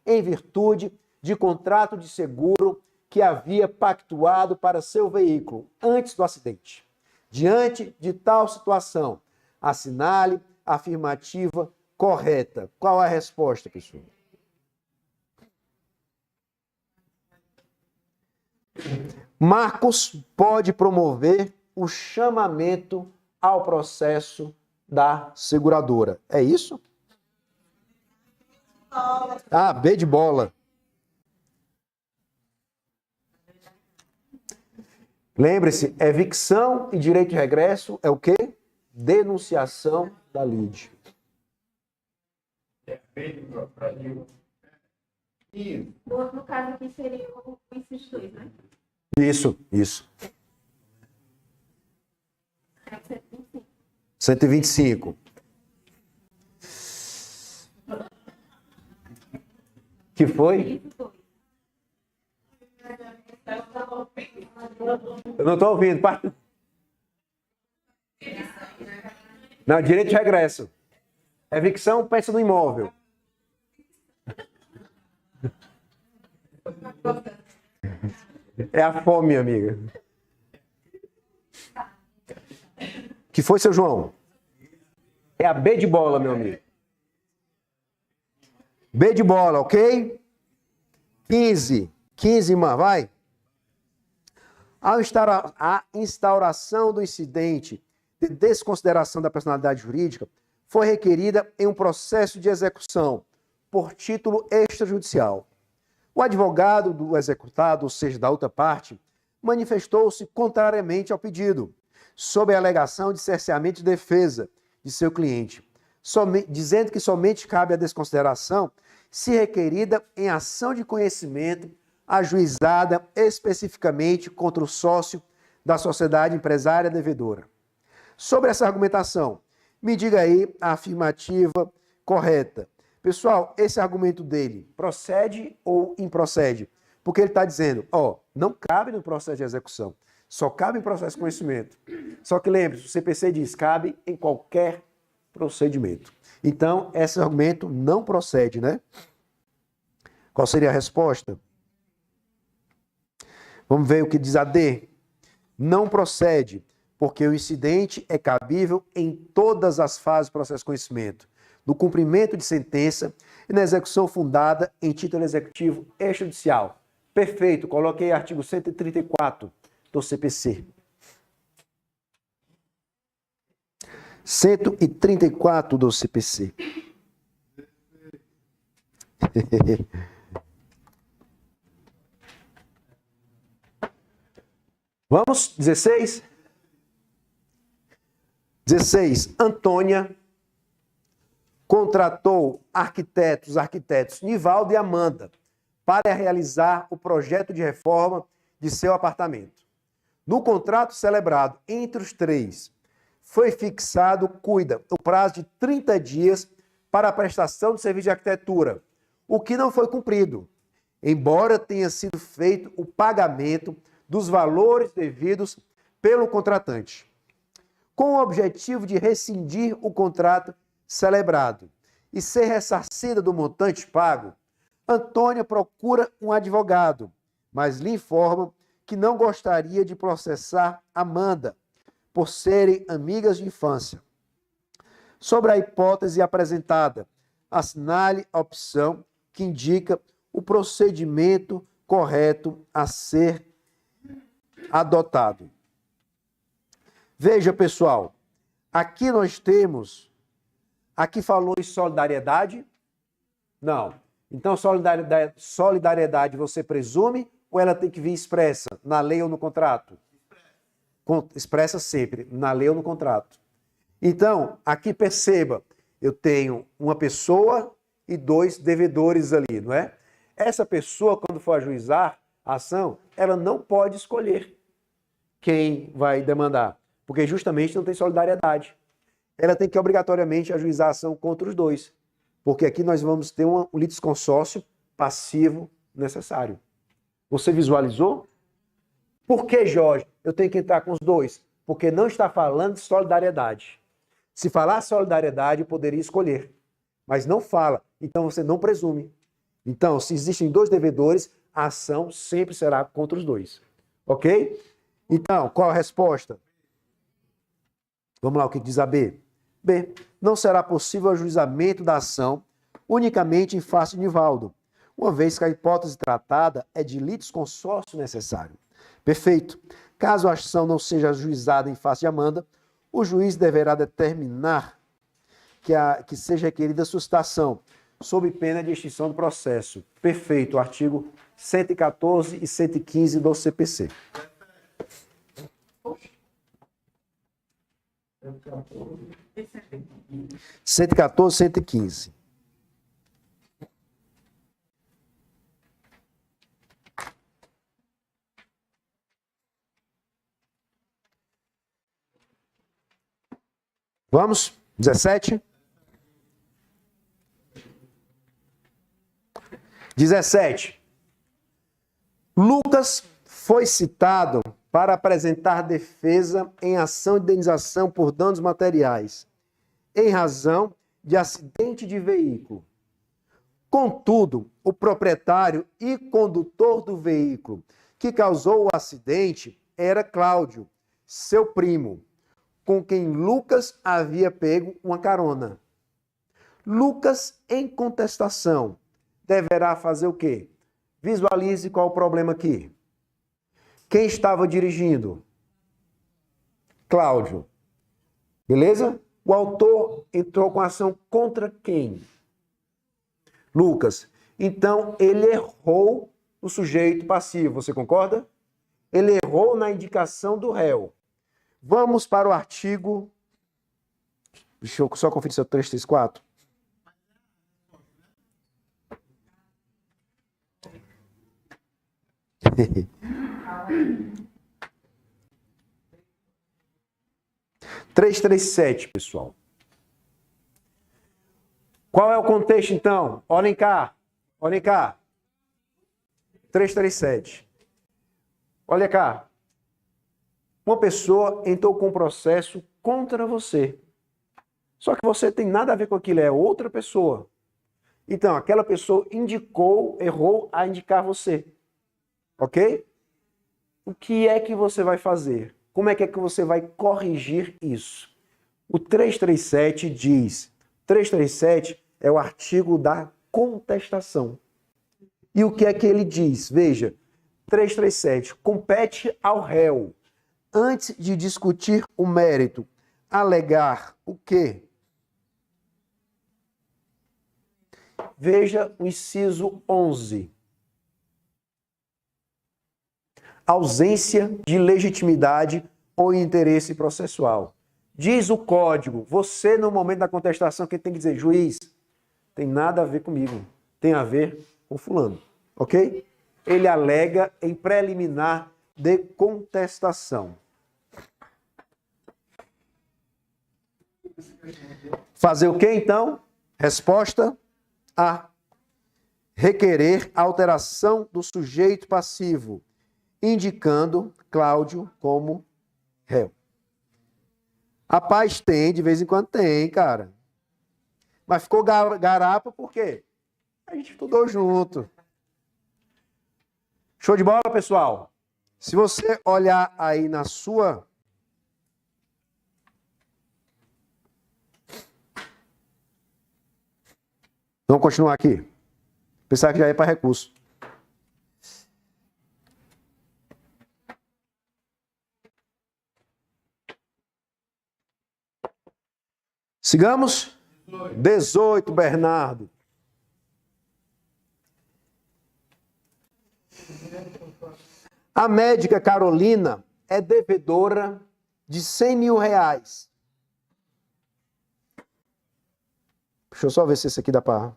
em virtude de contrato de seguro que havia pactuado para seu veículo antes do acidente. Diante de tal situação, assinale a afirmativa correta. Qual é a resposta, pessoal? Marcos pode promover o chamamento ao processo da seguradora. É isso? Ah, B de bola. Lembre-se, evicção e direito de regresso é o quê? Denunciação da lide. No caso aqui seria o inciso 2, né? Isso. 125. Que foi? Eu não estou ouvindo. Não, direito de regresso. Evicção, pensa no imóvel. É a fome, minha amiga. Que foi, seu João? É a B de bola, meu amigo. B de bola, ok? 15, irmã, vai. A instauração do incidente de desconsideração da personalidade jurídica foi requerida em um processo de execução por título extrajudicial. O advogado do executado, ou seja, da outra parte, manifestou-se contrariamente ao pedido, sob a alegação de cerceamento de defesa de seu cliente, dizendo que somente cabe a desconsideração se requerida em ação de conhecimento ajuizada especificamente contra o sócio da sociedade empresária devedora. Sobre essa argumentação, me diga aí a afirmativa correta. Pessoal, esse argumento dele procede ou improcede? Porque ele está dizendo, não cabe no processo de execução, só cabe em processo de conhecimento. Só que lembre-se, o CPC diz, cabe em qualquer procedimento. Então, esse argumento não procede, né? Qual seria a resposta? Vamos ver o que diz a D. Não procede, porque o incidente é cabível em todas as fases do processo de conhecimento, no cumprimento de sentença e na execução fundada em título executivo extrajudicial. Perfeito, coloquei artigo 134 do CPC. 134 do CPC. Vamos, 16? 16. Antônia contratou arquitetos Nivaldo e Amanda para realizar o projeto de reforma de seu apartamento. No contrato celebrado entre os três, foi fixado, o prazo de 30 dias para a prestação de serviço de arquitetura, o que não foi cumprido, embora tenha sido feito o pagamento dos valores devidos pelo contratante. Com o objetivo de rescindir o contrato celebrado e ser ressarcida do montante pago, Antônia procura um advogado, mas lhe informa que não gostaria de processar Amanda por serem amigas de infância. Sobre a hipótese apresentada, assinale a opção que indica o procedimento correto a ser adotado. Veja, pessoal, aqui nós temos, aqui falou em solidariedade? Não. Então, solidariedade você presume ou ela tem que vir expressa na lei ou no contrato? Expressa sempre, na lei ou no contrato. Então, aqui perceba, eu tenho uma pessoa e dois devedores ali, não é? Essa pessoa, quando for ajuizar a ação, ela não pode escolher quem vai demandar, porque justamente não tem solidariedade. Ela tem que obrigatoriamente ajuizar a ação contra os dois, porque aqui nós vamos ter um litisconsórcio passivo necessário. Você visualizou? Por que, Jorge, eu tenho que entrar com os dois? Porque não está falando de solidariedade. Se falar solidariedade, eu poderia escolher, mas não fala, então você não presume. Então, se existem dois devedores, a ação sempre será contra os dois. Ok? Então, qual a resposta? Vamos lá, o que diz a B? B. Não será possível o ajuizamento da ação unicamente em face de Nivaldo, uma vez que a hipótese tratada é de litisconsórcio necessário. Perfeito. Caso a ação não seja ajuizada em face de Amanda, o juiz deverá determinar que seja requerida a suscitação, sob pena de extinção do processo. Perfeito. Artigo 114 e 115 do CPC. 114, 115. Vamos? 17? 17. Lucas foi citado para apresentar defesa em ação de indenização por danos materiais, em razão de acidente de veículo. Contudo, o proprietário e condutor do veículo que causou o acidente era Cláudio, seu primo, com quem Lucas havia pego uma carona. Lucas, em contestação, deverá fazer o quê? Visualize qual o problema aqui. Quem estava dirigindo? Cláudio. Beleza? O autor entrou com ação contra quem? Lucas. Então, ele errou o sujeito passivo. Você concorda? Ele errou na indicação do réu. Vamos para o artigo... Deixa eu só conferir se é o 334. (337), pessoal. Qual é o contexto, então? Olhem cá. Olhem cá. 337. Olha cá. Uma pessoa entrou com um processo contra você. Só que você tem nada a ver com aquilo, é outra pessoa. Então, aquela pessoa errou a indicar você. Ok? o que é que você vai fazer? Como é que você vai corrigir isso? O 337 diz, 337 é o artigo da contestação. E o que é que ele diz? Veja, 337, compete ao réu, antes de discutir o mérito, alegar o quê? Veja o inciso 11. Ausência de legitimidade ou interesse processual. Diz o código, você no momento da contestação, quem tem que dizer, juiz, tem nada a ver comigo, tem a ver com fulano, ok? Ele alega em preliminar de contestação. Fazer o que então? Resposta A. Requerer alteração do sujeito passivo, indicando Cláudio como réu. Rapaz, tem, de vez em quando tem, cara. Mas ficou garapa por quê? A gente estudou junto. Show de bola, pessoal? Se você olhar aí na sua... Vamos continuar aqui. Pensar que já é para recurso. Sigamos? 18, Bernardo. A médica Carolina é devedora de 100 mil reais. Deixa eu só ver se esse aqui dá para...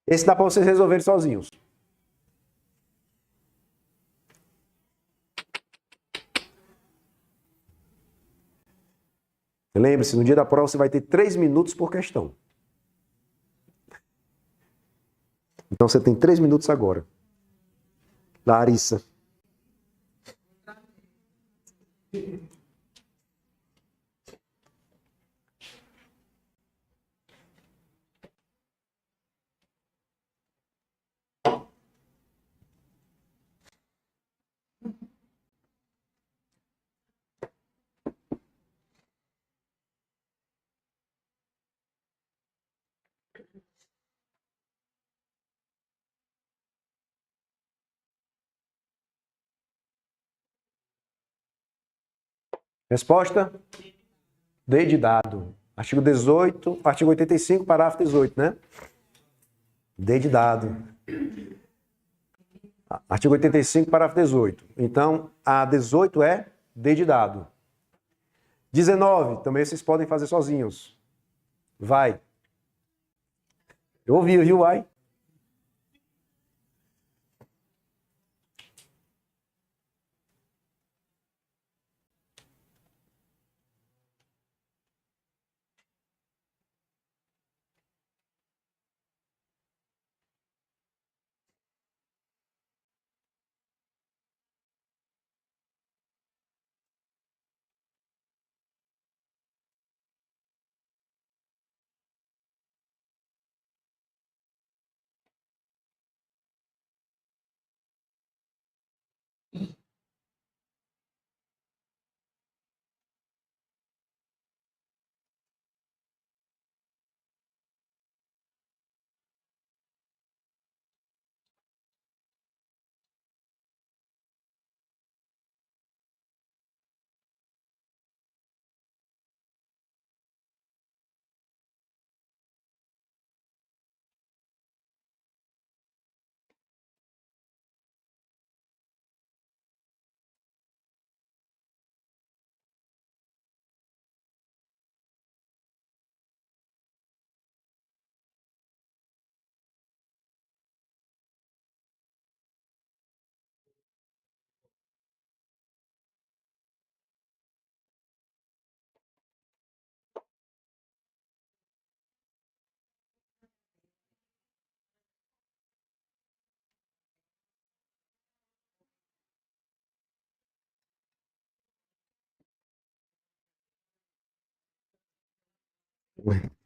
Esse dá para vocês resolverem sozinhos. Lembre-se, no dia da prova você vai ter 3 minutos por questão. Então você tem 3 minutos agora. Larissa. Resposta? D de dado. Artigo 18, artigo 85, parágrafo 18, né? D de dado. Artigo 85, parágrafo 18. Então, a 18 é D de dado. 19, também vocês podem fazer sozinhos. Vai. Eu ouvi, viu? Vai.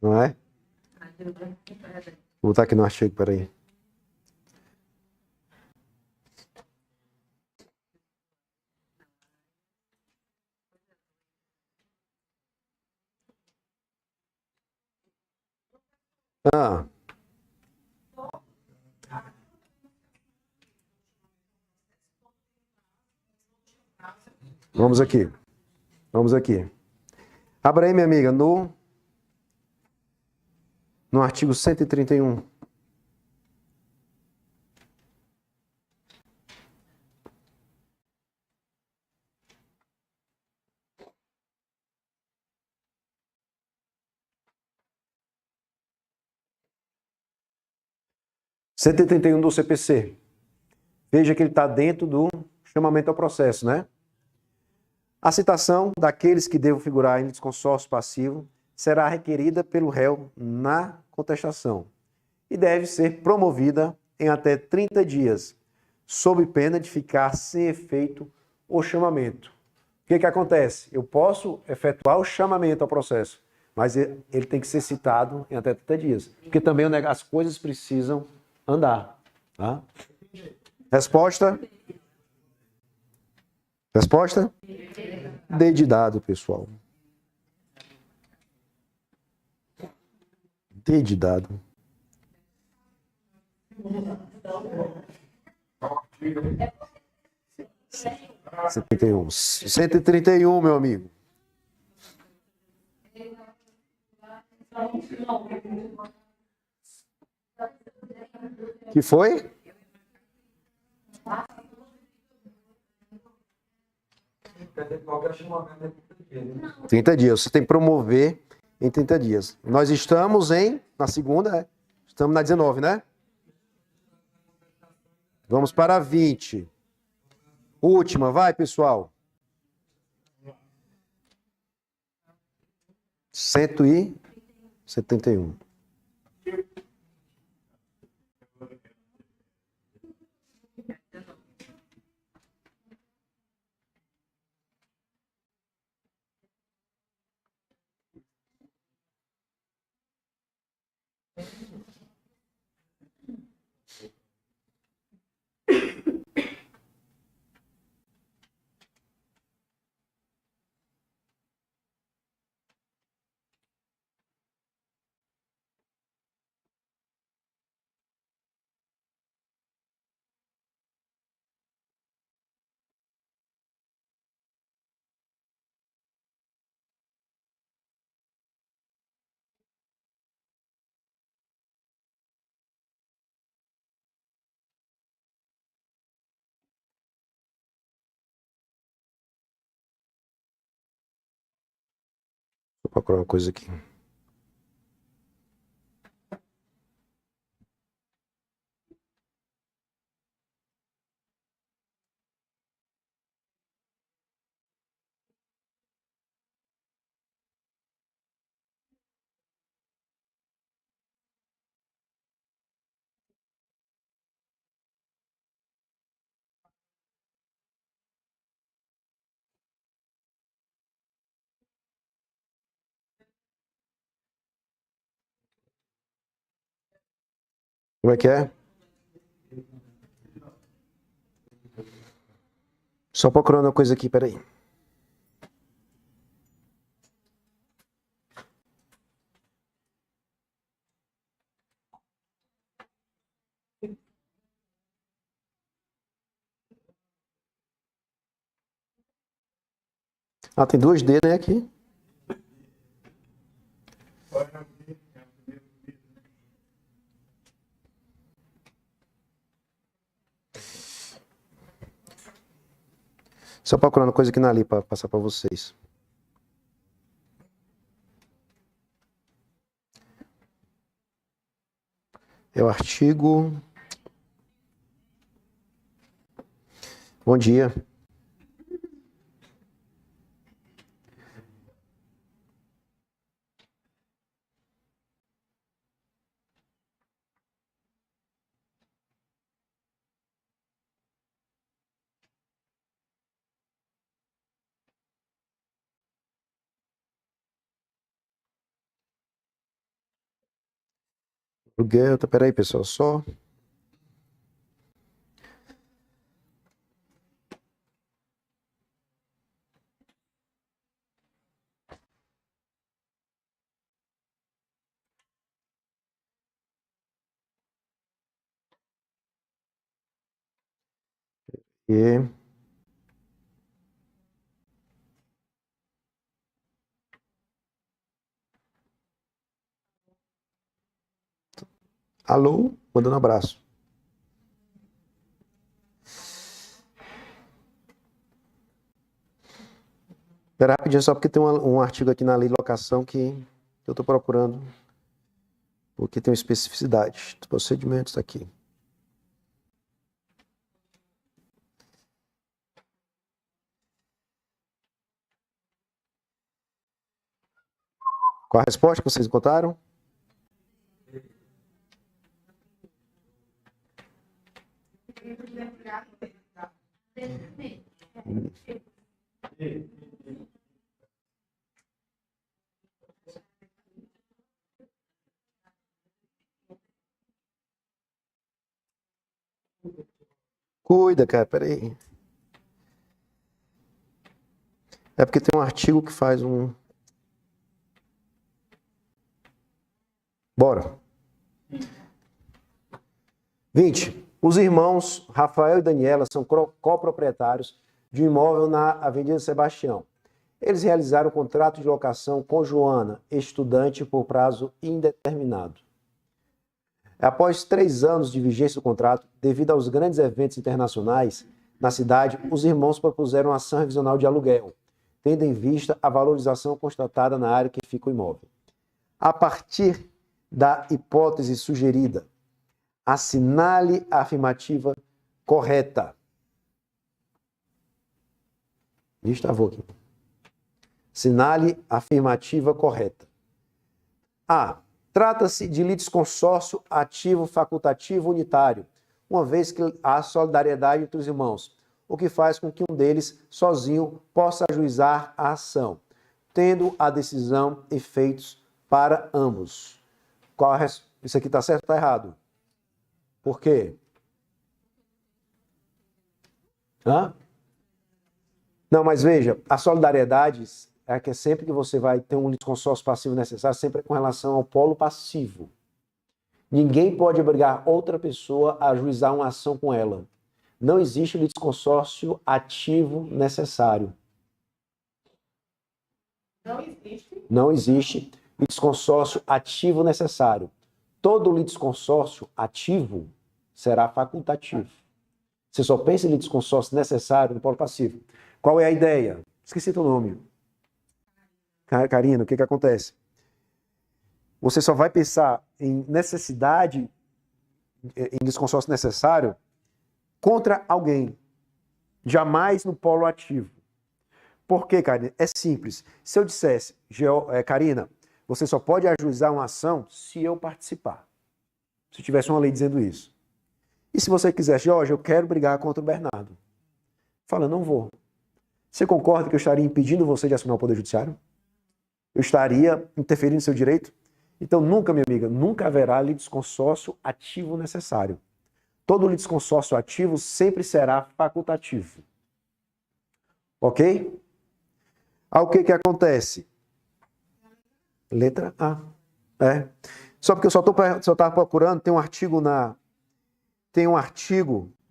Não é? Vou botar aqui no artigo, peraí. Ah. Vamos aqui. Vamos aqui. Abra aí, minha amiga, no artigo 131. Cento e trinta e um do CPC. Veja que ele está dentro do chamamento ao processo, né? A citação daqueles que devam figurar em litisconsórcio passivo será requerida pelo réu na contestação e deve ser promovida em até 30 dias, sob pena de ficar sem efeito o chamamento. O que acontece? Eu posso efetuar o chamamento ao processo, mas ele tem que ser citado em até 30 dias, porque também as coisas precisam andar. Tá? Resposta? Resposta? D de dado, pessoal. D de dado. Setenta e um. 131, meu amigo. Que foi? 30 dias. Você tem que promover em 30 dias. Nós estamos na segunda, estamos na 19, né? Vamos para a 20. Última, vai, pessoal. 171. Vou procurar uma coisa aqui. Como é que é? Só procurando uma coisa aqui, peraí. Ah, tem 2D, né, aqui. Só procurando coisa aqui na ali para passar para vocês. É o artigo. Bom dia. Guelta, peraí, pessoal, só. E... Alô, mandando abraço. Espera rapidinho, só porque tem um artigo aqui na lei de locação que eu estou procurando, porque tem uma especificidade dos procedimentos aqui. Qual a resposta que vocês encontraram? Cuida, cara, peraí. É porque tem um artigo que faz um... Bora. 20. Os irmãos Rafael e Daniela são coproprietários de um imóvel na Avenida Sebastião. Eles realizaram um contrato de locação com Joana, estudante, por prazo indeterminado. Após 3 anos de vigência do contrato, devido aos grandes eventos internacionais na cidade, os irmãos propuseram ação revisional de aluguel, tendo em vista a valorização constatada na área que fica o imóvel. A partir da hipótese sugerida, assinale a afirmativa correta. Travou aqui. Assinale a afirmativa correta. A. Trata-se de litisconsórcio ativo facultativo unitário, uma vez que há solidariedade entre os irmãos, o que faz com que um deles, sozinho, possa ajuizar a ação, tendo a decisão efeitos para ambos. Isso aqui está certo ou está errado? Por quê? Não, mas veja, a solidariedade é que sempre que você vai ter um litisconsórcio passivo necessário, sempre é com relação ao polo passivo. Ninguém pode obrigar outra pessoa a ajuizar uma ação com ela. Não existe litisconsórcio ativo necessário. Não existe? Não existe litisconsórcio ativo necessário. Todo litisconsórcio ativo será facultativo. Você só pensa em litisconsórcio necessário no polo passivo. Qual é a ideia? Esqueci teu nome. Karina, o que acontece? Você só vai pensar em necessidade, em litisconsórcio necessário, contra alguém. Jamais no polo ativo. Por quê, Karina? É simples. Se eu dissesse, Karina, você só pode ajuizar uma ação se eu participar. Se tivesse uma lei dizendo isso. E se você quiser, Jorge, eu quero brigar contra o Bernardo. Fala, não vou. Você concorda que eu estaria impedindo você de acionar o Poder Judiciário? Eu estaria interferindo no seu direito? Então, nunca, minha amiga, nunca haverá litisconsórcio ativo necessário. Todo litisconsórcio ativo sempre será facultativo. Ok? Aí o que acontece? Letra A. Só porque eu só estava procurando, tem um artigo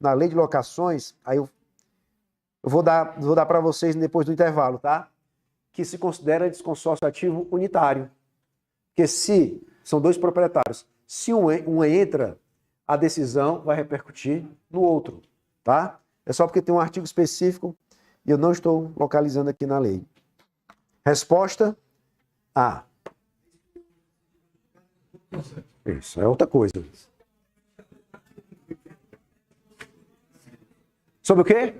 na lei de locações, aí eu vou dar para vocês depois do intervalo, tá? Que se considera litisconsórcio ativo unitário. Porque se são 2 proprietários, se um entra, a decisão vai repercutir no outro, tá? É só porque tem um artigo específico e eu não estou localizando aqui na lei. Resposta A. Isso é outra coisa. Sobre o quê?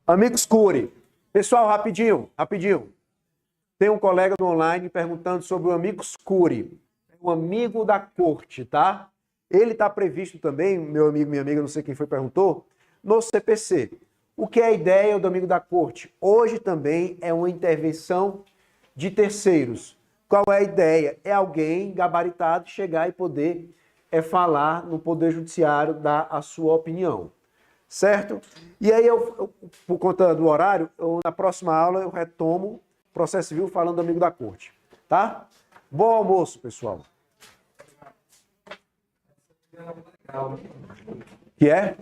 Amigos curi. Pessoal, rapidinho. Tem um colega do online perguntando sobre o amigos curi. O amigo da corte, tá? Ele está previsto também, meu amigo, minha amiga, não sei quem foi perguntou, no CPC. O que é a ideia do amigo da corte? Hoje também é uma intervenção de terceiros. Qual é a ideia? É alguém gabaritado chegar e poder falar no Poder Judiciário, dar a sua opinião. Certo? E aí, por conta do horário, na próxima aula eu retomo o processo civil falando do amigo da corte. Tá? Bom almoço, pessoal. Que é?